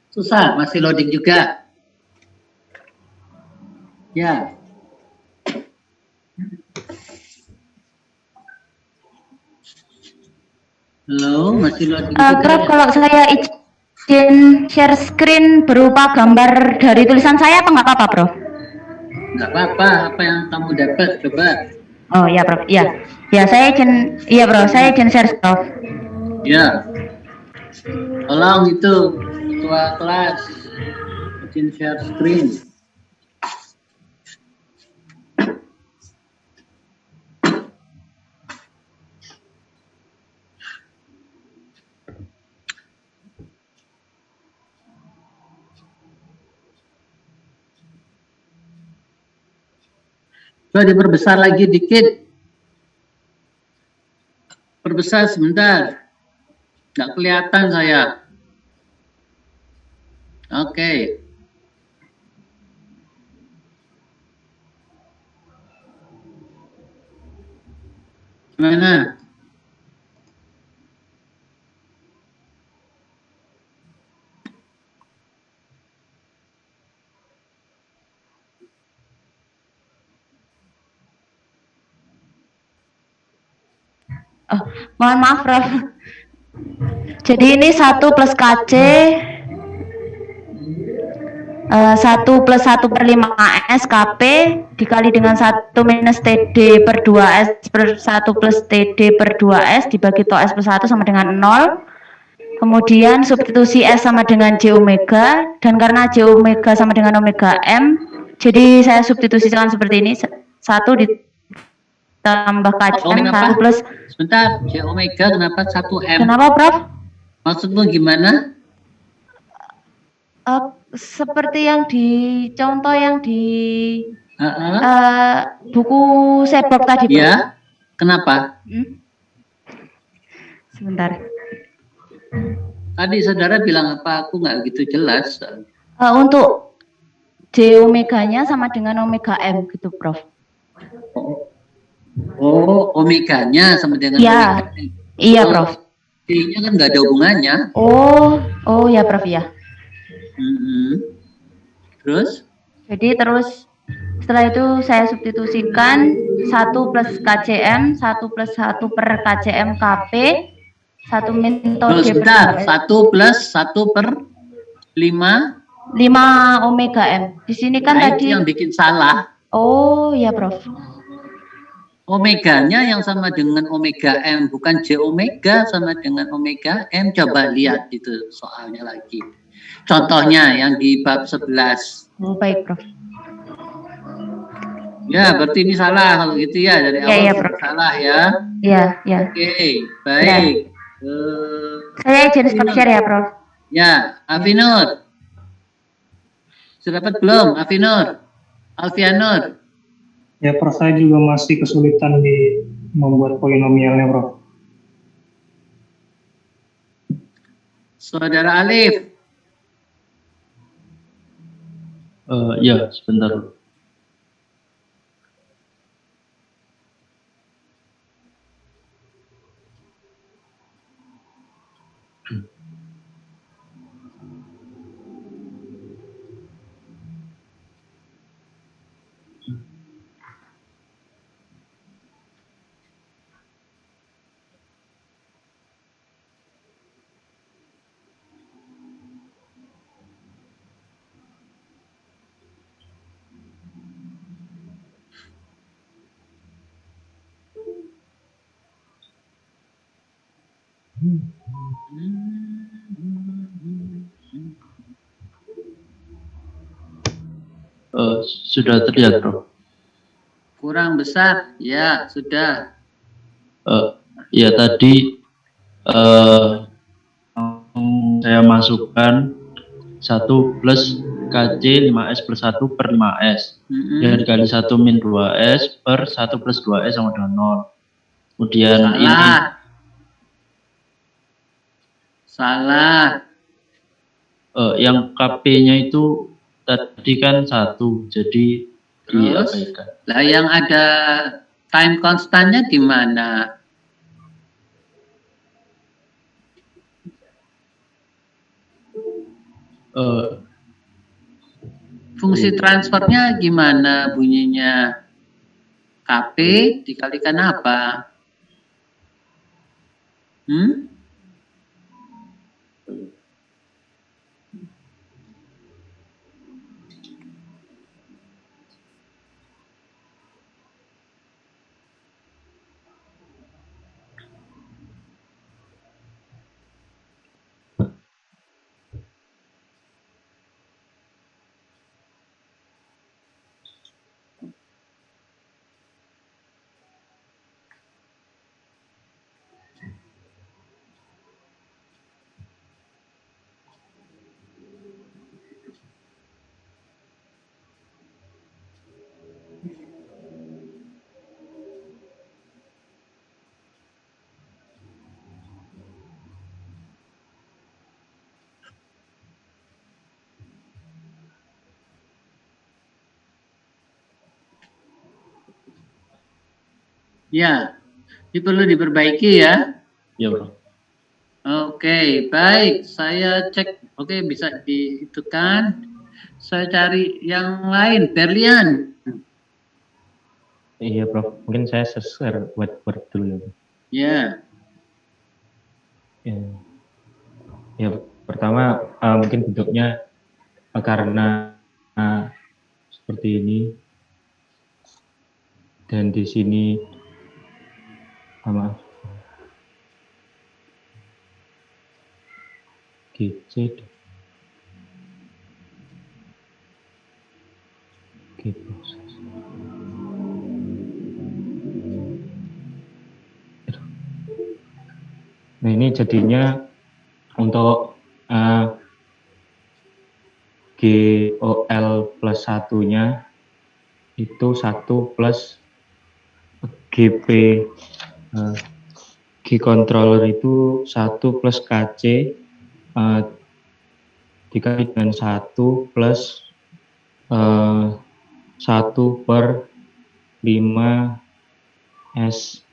Susah, masih loading juga. Ya. Halo, masih loading
Prof,
juga ya?
kalau saya izin share screen berupa gambar dari tulisan saya apa nggak apa-apa, Prof?
Nggak apa-apa, apa yang kamu dapat, coba.
Oh ya, Prof. Iya. Ya, saya izin, iya, Prof. Saya izin share, Prof.
Ya, tolong itu, ketua kelas, izin share screen. Coba diperbesar lagi dikit. Perbesar sebentar. Nggak kelihatan saya. Oke. Gimana?
Oh, mohon maaf, Prof. Jadi ini 1 plus KC 1 plus 1 per 5S KP dikali dengan 1 minus TD per 2S per 1 plus TD per 2S dibagi to S plus 1 sama dengan 0. Kemudian substitusi S sama dengan J omega, dan karena J omega sama dengan omega M, jadi saya substitusikan seperti ini, 1 ditambah KCM 1 plus.
Sebentar, J omega kenapa 1M?
Kenapa, Prof?
Maksudmu gimana?
Seperti yang di contoh yang di
Uh-uh.
buku Sebok tadi, Prof.
Ya, kenapa?
Sebentar.
Tadi saudara bilang apa? Aku nggak gitu jelas.
Untuk J omeganya sama dengan omega M gitu, Prof.
Oh, omeganya sama dengan
Ya,
omega M.
iya, Prof.
J-nya kan nggak ada hubungannya.
Oh ya, Prof, ya.
Terus?
Jadi terus setelah itu saya substitusikan 1 plus KCM, 1 plus 1 per KCM KP, 1 min to
Terus
D per
bentar,
2S.
1 plus 1 per 5.
5 omega M. Di sini kan
Nah,
tadi.
itu yang bikin salah.
Oh ya, Prof.
Omeganya yang sama dengan omega M, bukan J omega sama dengan omega M. Coba lihat itu soalnya lagi. Contohnya yang di bab 11.
Oh, baik, Prof.
Ya, berarti ini salah kalau gitu ya, dari awal
Ya, Prof.
salah ya.
Ya.
Oke, baik.
Saya izin stop share ya, Prof.
Ya, Afinur. Sudah dapat belum, Afinur? Alfianur?
Ya, Prof, saya juga masih kesulitan di membuat polinomialnya, Prof.
Saudara Alif.
Ya, sebentar. Sudah terlihat, Prof.
Kurang besar, ya sudah.
Ya tadi saya masukkan 1 plus KC 5S plus 1 per 5S. Dan dikali 1 min 2S per 1 plus 2S sama dengan 0. Kemudian
Salah.
Yang KP-nya itu tadi kan 1, jadi diabaikan.
Lah yang ada time constantnya di mana? Fungsi transfernya gimana bunyinya? KP dikalikan apa? Ya, ini perlu diperbaiki ya.
Ya, Prof.
Oke, baik. Saya cek. Oke, bisa dihitungkan. Saya cari yang lain. Berlian.
Iya, Prof. Mungkin saya share Word dulu.
Ya.
Ya, pertama mungkin bentuknya karena seperti ini, dan di sini sama GC proses. Nah, ini jadinya untuk GOL plus satunya itu 1 plus GP G controller itu 1 plus KC dikali dengan 1 plus 1 per 5 S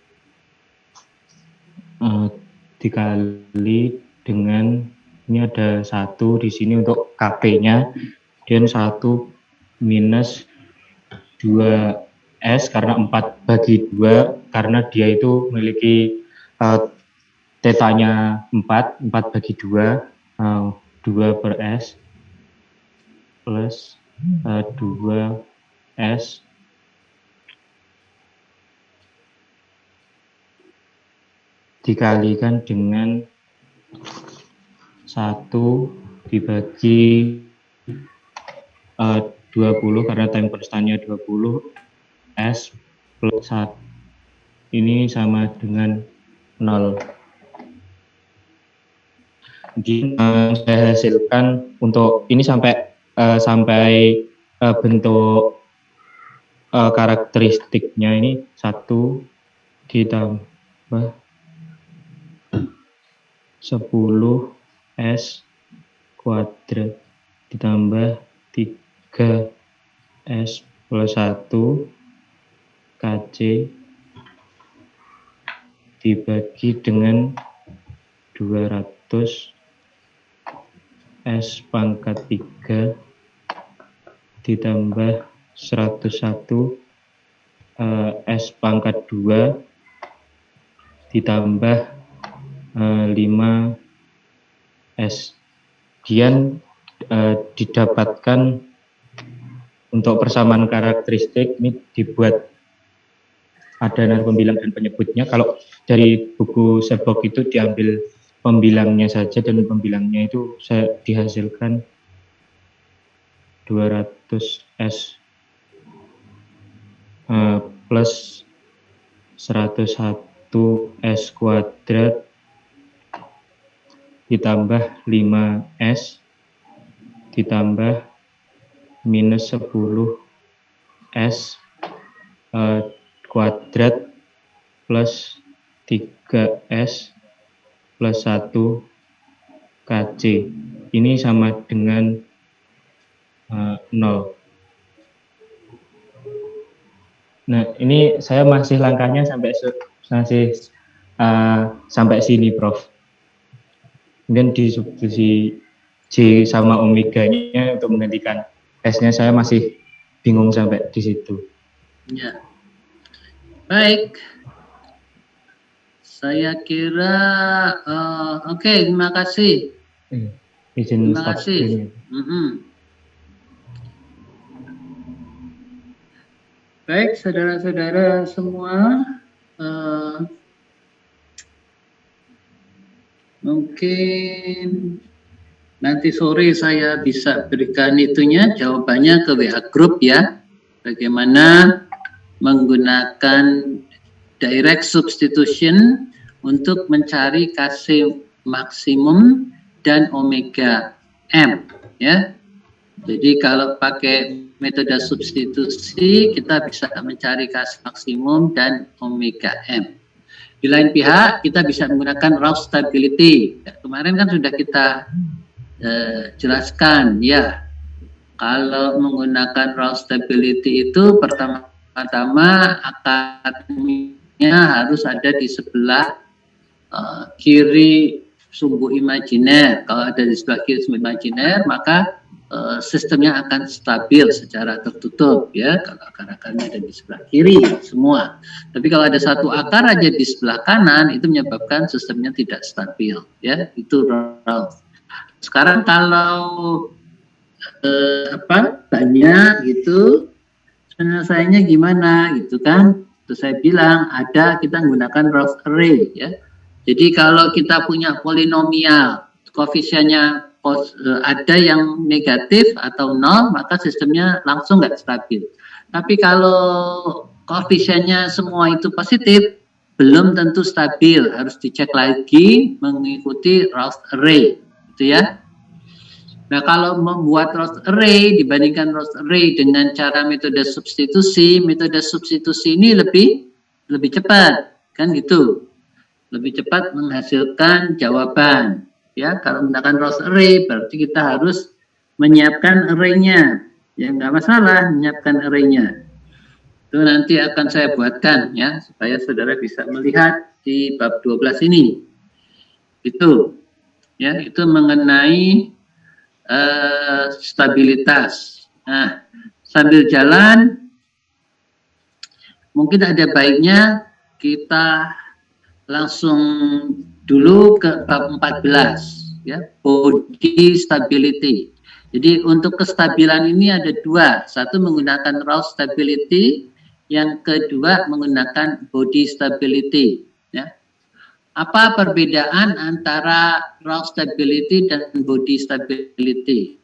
dikali dengan, ini ada 1 di sini untuk KP-nya, dan 1 minus 2S karena 4 bagi 2, karena dia itu memiliki tetanya 4 bagi 2, 2 per S plus 2S dikalikan dengan 1 dibagi 20 karena time constantnya 20 S plus 1 ini sama dengan 0. Jadi saya hasilkan untuk ini sampai bentuk karakteristiknya ini 1 ditambah 10 S kuadrat ditambah 3 S plus 1 KC dibagi dengan 200 S pangkat 3 ditambah 101 S pangkat 2 ditambah 5 S. Kemudian didapatkan untuk persamaan karakteristik ini dibuat ada pembilang dan penyebutnya. Kalau dari buku Serbok itu diambil pembilangnya saja, dan pembilangnya itu saya dihasilkan 200 S plus 101 S kuadrat ditambah 5S ditambah minus 10 S kuadrat plus 3S plus 1 KC. Ini sama dengan 0. Nah, ini saya masih langkahnya sampai sini, Prof. Kemudian di substitusi J sama omeganya untuk menggantikan S-nya saya masih bingung sampai di situ.
Ya. Baik. Saya kira oke, terima kasih.
Izin
Terima kasih. Baik, saudara-saudara semua, mungkin nanti sore saya bisa berikan jawabannya ke WA Group ya, bagaimana menggunakan direct substitution untuk mencari Kc maksimum dan omega M ya. Jadi kalau pakai metode substitusi kita bisa mencari Kc maksimum dan omega M. Di lain pihak kita bisa menggunakan raw stability. Ya, kemarin kan sudah kita jelaskan ya. Kalau menggunakan raw stability itu pertama-tama akan harus ada di sebelah kiri sumbu imajiner. Kalau ada di sebelah kiri sumbu imajiner, maka sistemnya akan stabil secara tertutup, ya. Kalau akar-akarnya ada di sebelah kiri semua. Tapi kalau ada satu akar aja di sebelah kanan, itu menyebabkan sistemnya tidak stabil, ya. Itu Ralph. Sekarang kalau banyak gitu, penyelesaiannya gimana gitu kan? Terus saya bilang kita menggunakan Ralph array, ya. Jadi kalau kita punya polinomial, koefisiennya ada yang negatif atau nol, maka sistemnya langsung nggak stabil. Tapi kalau koefisiennya semua itu positif, belum tentu stabil, harus dicek lagi mengikuti Ralph array, gitu ya. Nah, kalau membuat Ralph array dibandingkan Ralph array dengan cara metode substitusi ini lebih cepat, kan gitu. Lebih cepat menghasilkan jawaban. Ya, kalau menggunakan Ralph array berarti kita harus menyiapkan array-nya. Ya, nggak masalah menyiapkan array-nya. Itu nanti akan saya buatkan, ya, supaya saudara bisa melihat di bab 12 ini. Itu, ya, itu mengenai stabilitas. Nah, sambil jalan, mungkin ada baiknya kita langsung dulu ke bab 14, ya, body stability. Jadi untuk kestabilan ini ada dua, satu menggunakan Ralph stability, yang kedua menggunakan body stability, ya. Apa perbedaan antara Ralph stability dan body stability?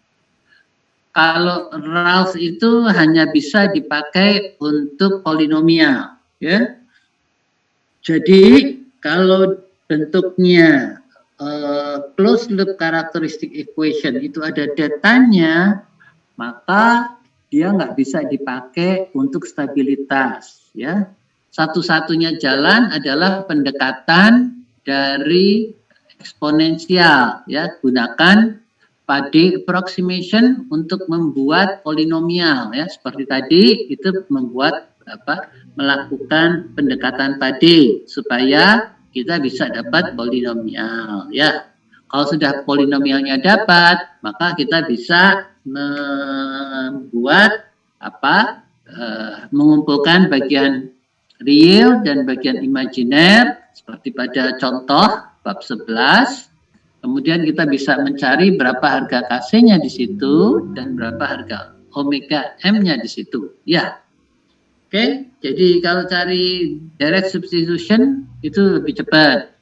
Kalau Ralph itu hanya bisa dipakai untuk polinomial, ya. Jadi kalau bentuknya closed loop characteristic equation itu ada datanya, maka dia nggak bisa dipakai untuk stabilitas, ya. Satu-satunya jalan adalah pendekatan dari eksponensial, ya, gunakan Pade approximation untuk membuat polinomial, ya, seperti tadi itu melakukan pendekatan Pade supaya kita bisa dapat polinomial, ya. Kalau sudah polinomialnya dapat, maka kita bisa membuat mengumpulkan bagian real dan bagian imajiner seperti pada contoh bab 11. Kemudian kita bisa mencari berapa harga KC-nya di situ dan berapa harga omega M-nya di situ. Ya. Oke, jadi kalau cari direct substitution itu lebih cepat.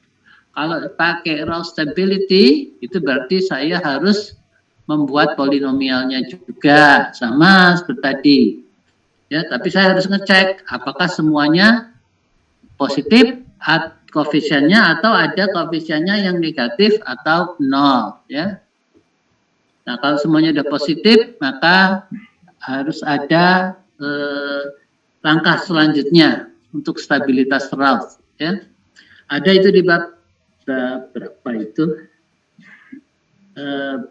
Kalau pakai Ralph stability itu berarti saya harus membuat polinomialnya juga sama seperti tadi. Ya, tapi saya harus ngecek apakah semuanya positif koefisiennya atau ada koefisiennya yang negatif atau nol, ya. Nah, kalau semuanya sudah positif, maka harus ada langkah selanjutnya untuk stabilitas Ralph, ya. Ada itu di bab berapa itu?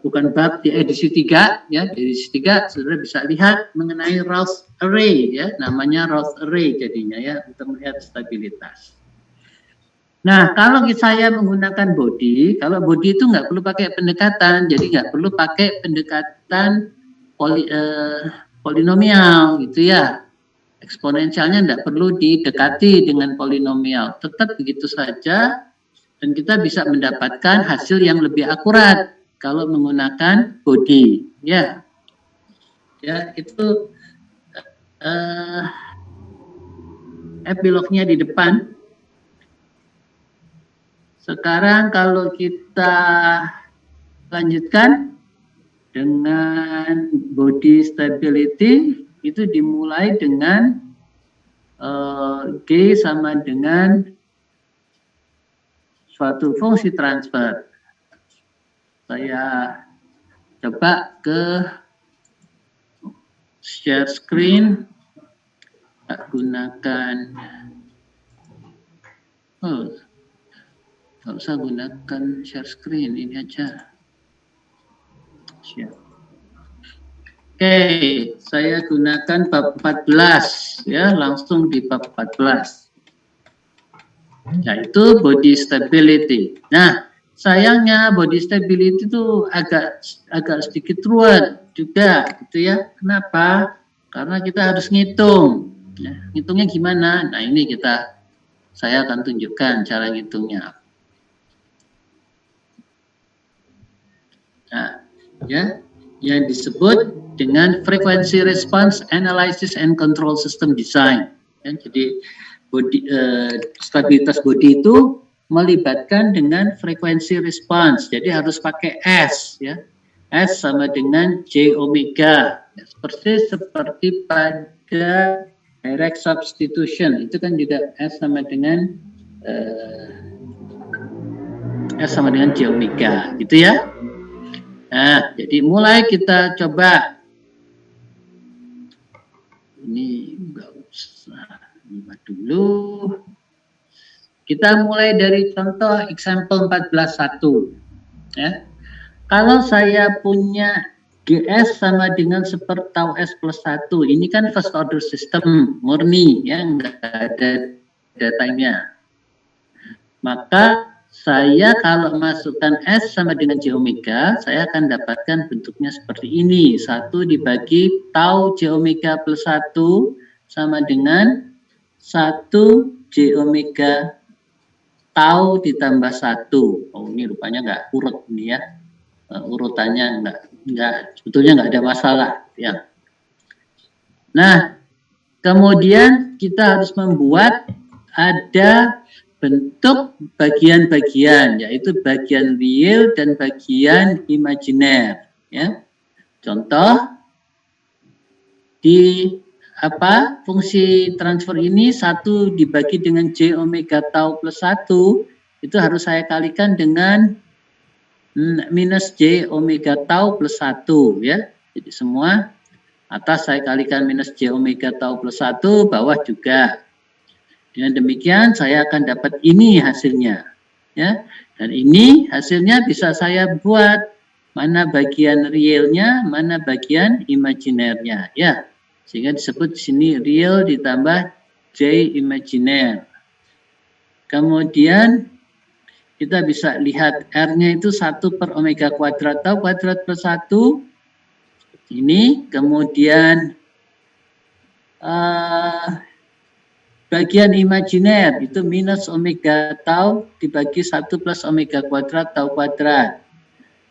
Bukan bab, di edisi 3, ya. Di edisi 3 saudara bisa lihat mengenai Ralph array, ya. Namanya Ralph array jadinya, ya, untuk melihat stabilitas. Nah, kalau saya menggunakan body, kalau body itu nggak perlu pakai pendekatan, jadi nggak perlu pakai pendekatan polinomial, gitu ya. Eksponensialnya nggak perlu didekati dengan polinomial, tetap begitu saja, dan kita bisa mendapatkan hasil yang lebih akurat kalau menggunakan body, ya. Ya, itu epilognya di depan. Sekarang kalau kita lanjutkan dengan body stability, itu dimulai dengan G sama dengan suatu fungsi transfer. Saya coba ke share screen, gunakan nggak usah gunakan share screen, ini aja share. Oke, saya gunakan bab 14, ya, langsung di bab 14. yaitu body stability. Nah, sayangnya body stability itu agak sedikit ruwet juga, gitu ya. Kenapa? Karena kita harus ngitung. Ya, ngitungnya gimana? Nah, ini saya akan tunjukkan cara ngitungnya. Nah, ya, yang disebut dengan frequency response analysis and control system design. Ya, jadi stabilitas body itu melibatkan dengan frekuensi response. Jadi harus pakai S, ya. S sama dengan J omega. Ya, seperti pada direct substitution itu kan juga S sama dengan J omega, gitu ya. Nah, jadi mulai kita coba. Ini enggak usah buat dulu. Kita mulai dari contoh example 14.1. Ya. Kalau saya punya GS sama dengan seper tau S plus 1, ini kan first order system murni, ya, enggak ada datanya. Maka saya kalau masukkan S sama dengan J omega, saya akan dapatkan bentuknya seperti ini. 1 dibagi tau J omega plus 1 sama dengan 1 J omega tau ditambah 1. Oh, ini rupanya nggak urut ini ya. Urutannya sebetulnya nggak ada masalah ya. Nah, kemudian kita harus membuat ada bentuk bagian-bagian, yaitu bagian real dan bagian imajiner, ya. Contoh di fungsi transfer ini 1 dibagi dengan J omega tau plus 1 itu harus saya kalikan dengan minus J omega tau plus 1, ya. Jadi semua atas saya kalikan minus J omega tau plus 1, bawah juga. Dengan demikian saya akan dapat ini hasilnya, ya. Dan ini hasilnya bisa saya buat mana bagian realnya, mana bagian imajinernya, ya. Sehingga disebut di sini real ditambah J imaginer. Kemudian kita bisa lihat R-nya itu 1 per omega kuadrat tau kuadrat plus 1. Ini kemudian bagian imajiner itu minus omega tau dibagi 1 plus omega kuadrat tau kuadrat.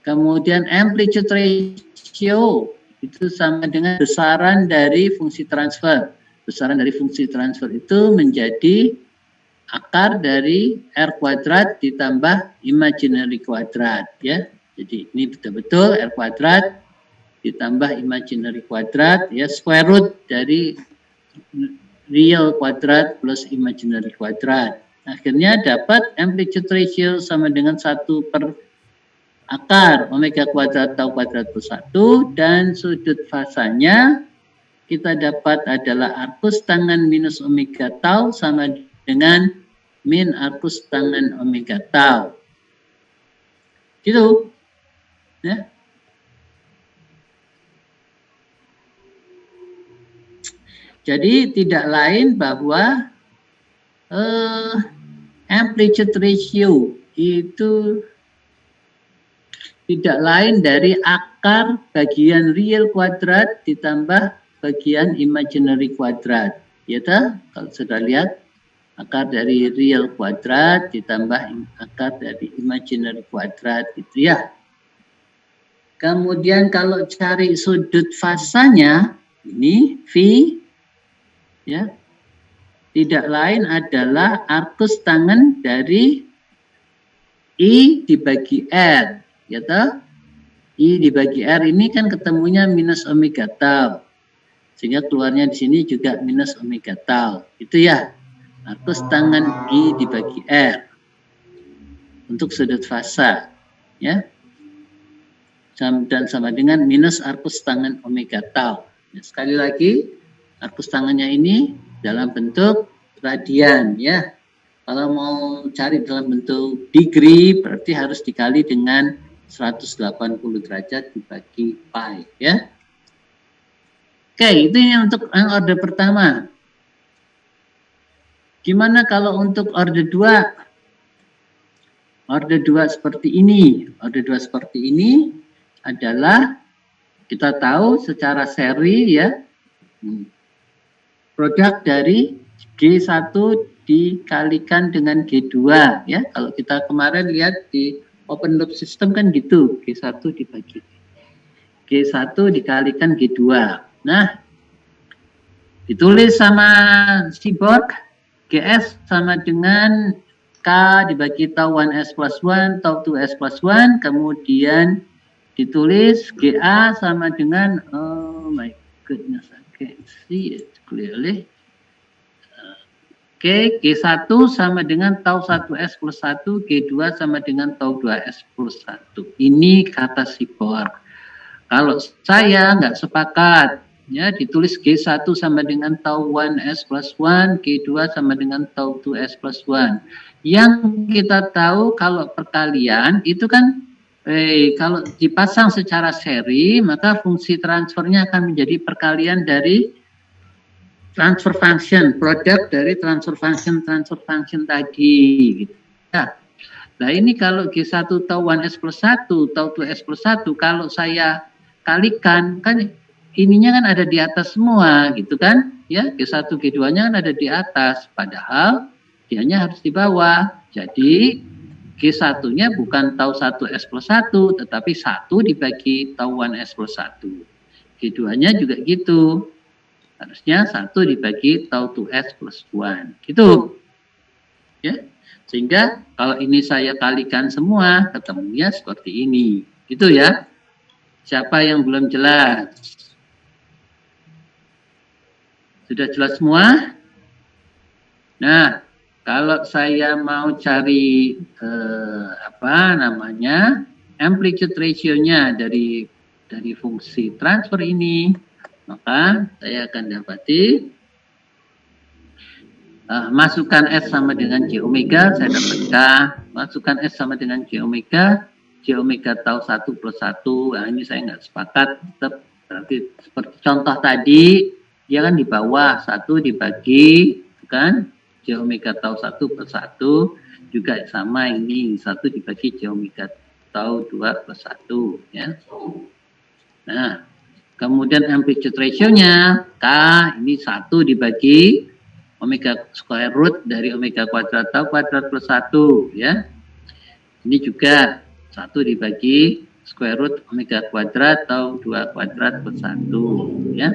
Kemudian amplitude ratio itu sama dengan besaran dari fungsi transfer. Besaran dari fungsi transfer itu menjadi akar dari R kuadrat ditambah imaginary kuadrat, ya. Jadi ini betul-betul R kuadrat ditambah imaginary kuadrat, ya, square root dari real kuadrat plus imaginary kuadrat. Akhirnya dapat amplitude ratio sama dengan 1 per akar omega kuadrat tau kuadrat plus 1, dan sudut fasanya kita dapat adalah arcus tangen minus omega tau sama dengan min arcus tangen omega tau. Gitu. Ya. Jadi tidak lain bahwa amplitude ratio itu tidak lain dari akar bagian real kuadrat ditambah bagian imaginary kuadrat. Ya toh? Kalau sudah lihat, akar dari real kuadrat ditambah akar dari imaginary kuadrat, gitu ya. Kemudian kalau cari sudut fasanya, ini V, ya, tidak lain adalah arcus tangen dari I dibagi R. Ya toh? I dibagi R ini kan ketemunya minus omega tau. Sehingga keluarnya di sini juga minus omega tau. Itu ya. Arcus tangen I dibagi R. Untuk sudut fasa. Ya. Dan sama dengan minus arcus tangen omega tau. Ya, sekali lagi, arcus tangennya ini dalam bentuk radian, ya. Kalau mau cari dalam bentuk degree berarti harus dikali dengan 180 derajat dibagi pi, ya. Oke, itu yang untuk order pertama. Gimana kalau untuk orde 2? Orde 2 seperti ini. Orde 2 seperti ini adalah kita tahu secara seri ya, produk dari G1 dikalikan dengan G2 ya. Kalau kita kemarin lihat di open loop system kan gitu, G1 dibagi G1 dikalikan G2. Nah, ditulis sama Seaborg, GS sama dengan K dibagi tau 1S plus 1, tau 2S plus 1, kemudian ditulis GA sama dengan, oh my goodness, I can't see it clearly. Oke, G1 sama dengan tau 1S plus 1, G2 sama dengan tau 2S plus 1. Ini kata Seaborg. Kalau saya nggak sepakat, ya ditulis G1 sama dengan tau 1S plus 1, G2 sama dengan tau 2S plus 1. Yang kita tahu kalau perkalian itu kan, kalau dipasang secara seri, maka fungsi transfernya akan menjadi perkalian dari transfer function, produk dari transfer function tadi. Gitu. Ya. Nah ini kalau G1 tau 1S plus 1, tau 2S plus 1, kalau saya kalikan, kan ininya kan ada di atas semua gitu kan. Ya, G1, G2-nya kan ada di atas, padahal dianya harus di bawah. Jadi G1-nya bukan tau 1S plus 1, tetapi 1 dibagi tau 1S plus 1. G2-nya juga gitu. Harusnya 1 dibagi tau 2S plus 1. Gitu. Ya. Sehingga kalau ini saya kalikan semua, ketemunya seperti ini. Gitu ya. Siapa yang belum jelas? Sudah jelas semua? Nah, kalau saya mau cari amplitude ratio-nya dari fungsi transfer ini, maka saya akan dapati masukkan S sama dengan J omega, saya dapat K. Masukkan S sama dengan J omega tau 1 plus 1. Nah, ini saya nggak sepakat. Tetap berarti seperti contoh tadi, dia kan di bawah 1 dibagi, kan? J omega tau 1 plus 1 juga sama ini, 1 dibagi J omega tau 2 plus 1. Ya. Nah, kemudian amplitude ratio-nya K ini 1 dibagi omega square root dari omega kuadrat tau kuadrat plus 1 ya. Ini juga 1 dibagi square root omega kuadrat tau 2 kuadrat plus 1 ya.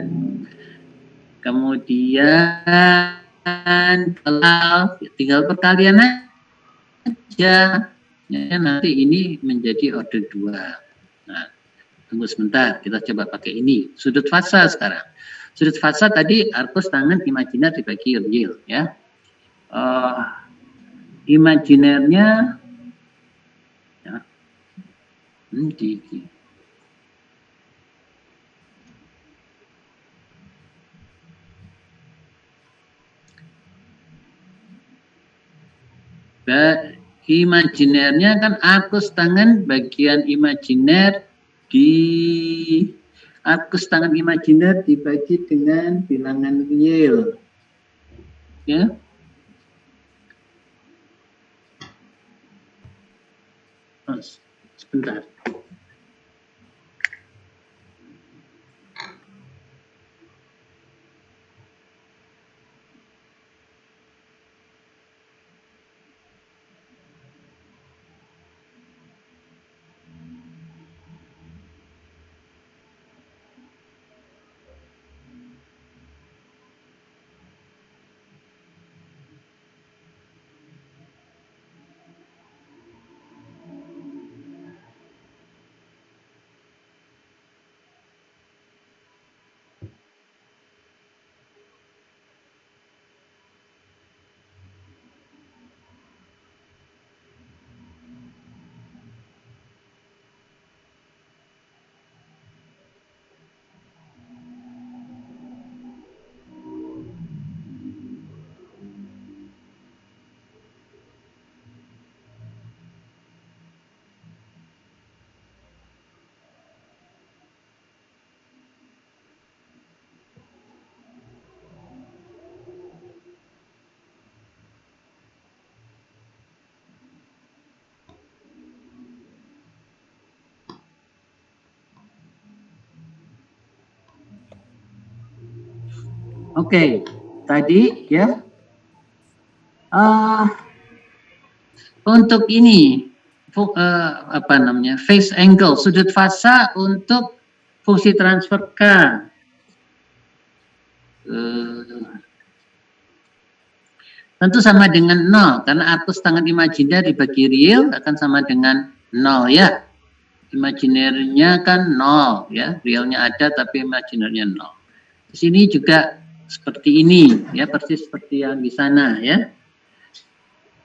Kemudian tinggal perkalian aja ya, nanti ini menjadi order 2. Nah, tunggu sebentar, kita coba pakai ini. Sudut fasa sekarang. Sudut fasa tadi arcus tangan imajiner dibagi real ya. Imajinernya ya. Imajinernya kan arcus tangan bagian imajiner arcus tangan imajiner dibagi dengan bilangan real. Ya. Oh, sebentar. Oke, tadi ya. Untuk ini apa namanya, phase angle, sudut fasa untuk fungsi transfer K. Tentu sama dengan 0 karena arcus tangen imajiner dibagi real akan sama dengan 0 ya. Imajinernya kan 0 ya, realnya ada tapi imajinernya 0. Di sini juga seperti ini ya, persis seperti yang di sana ya.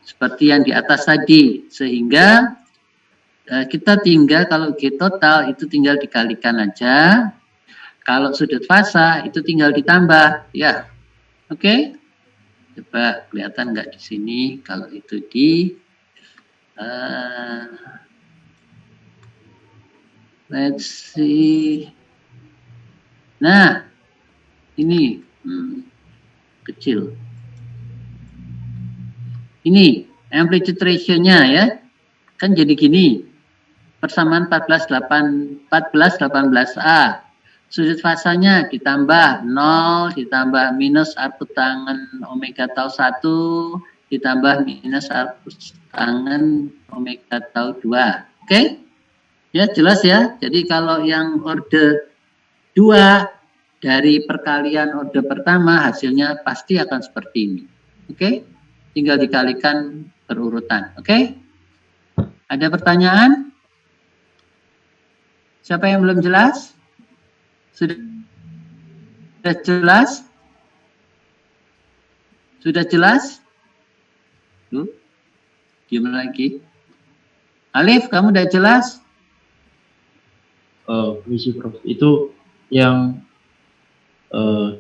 Seperti yang di atas tadi, sehingga kita tinggal kalau G total itu tinggal dikalikan aja. Kalau sudut fasa itu tinggal ditambah ya. Oke? Coba kelihatan nggak di sini kalau itu di let's see. Nah, ini kecil. Ini amplitude ratio-nya ya. Kan jadi gini. Persamaan 14-18A. Sudut fasanya ditambah 0, ditambah minus arcus tangen omega tau 1, ditambah minus arcus tangen omega tau 2. Oke? Ya, jelas ya. Jadi kalau yang orde 2 dari perkalian orde pertama hasilnya pasti akan seperti ini. Oke? Tinggal dikalikan berurutan. Oke? Ada pertanyaan? Siapa yang belum jelas? Sudah jelas? Sudah jelas? Tuh, diam lagi. Alif, kamu udah jelas?
Visi Prof. Itu yang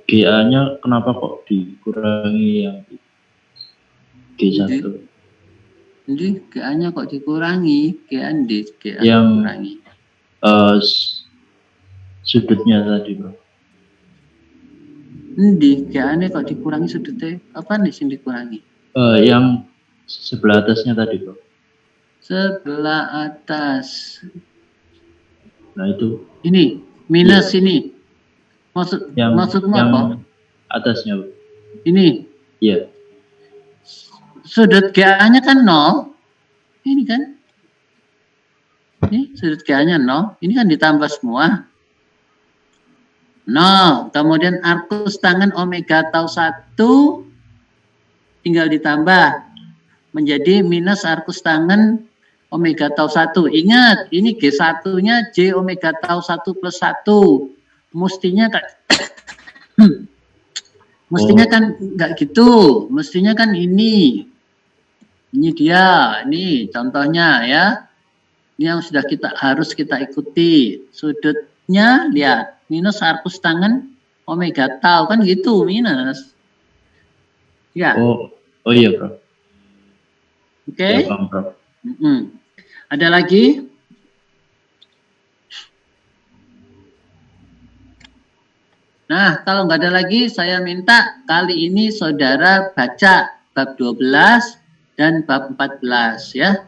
GA-nya kenapa kok dikurangi yang G1?
Jadi GA-nya kok dikurangi? GA
yang
dikurangi.
Sudutnya tadi, Bro.
Di GA-nya kok dikurangi sudutnya? Apa nih yang dikurangi?
Yang sebelah atasnya tadi, Bro.
Sebelah atas.
Nah, itu.
Ini, minus
ya.
Ini. Maksudmu
yang
apa?
Atasnya, Bro.
Ini?
Iya.
Sudut GA-nya kan 0. Ini kan? Ini sudut GA-nya 0. Ini kan ditambah semua. 0. Kemudian arcus tangen omega tau 1 tinggal ditambah menjadi minus arcus tangen omega tau 1. Ingat, ini G1-nya J omega tau 1 plus 1. Mestinya kan mestinya kan enggak gitu. Mestinya kan ini. Ini dia, ini contohnya ya. Ini yang sudah harus kita ikuti. Sudutnya lihat, minus arcus tangen omega tau kan gitu, minus. Ya.
Oh iya, Bro.
Oke.
Ya, Bro.
Ada lagi? Nah, kalau nggak ada lagi, saya minta kali ini saudara baca bab 12 dan bab 14 ya.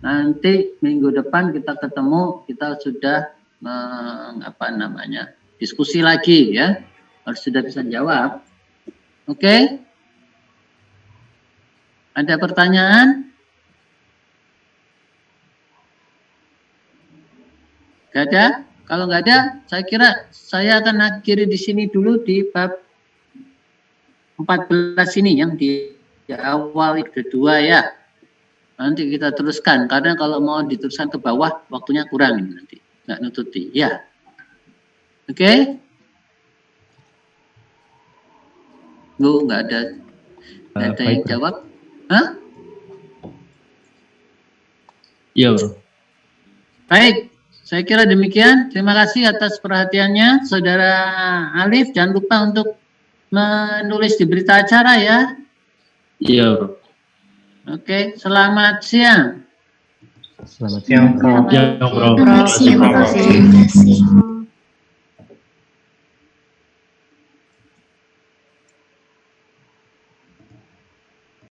Nanti minggu depan kita ketemu, kita sudah diskusi lagi ya. Harus sudah bisa jawab. Oke? Ada pertanyaan? Gak ada? Kalau nggak ada, saya kira saya akan akhiri di sini dulu di bab 14 ini yang di awal kedua ya. Nanti kita teruskan karena kalau mau diteruskan ke bawah waktunya kurang ini nanti, nggak nututi ya. Oke? Bu, nggak ada yang jawab? Hah?
Iya, Bro.
Baik. Saya kira demikian. Terima kasih atas perhatiannya, Saudara Alif. Jangan lupa untuk menulis di berita acara ya.
Iya, Bro.
Oke, selamat siang.
Selamat siang, Prof.
Ya, Bro.
Terima kasih.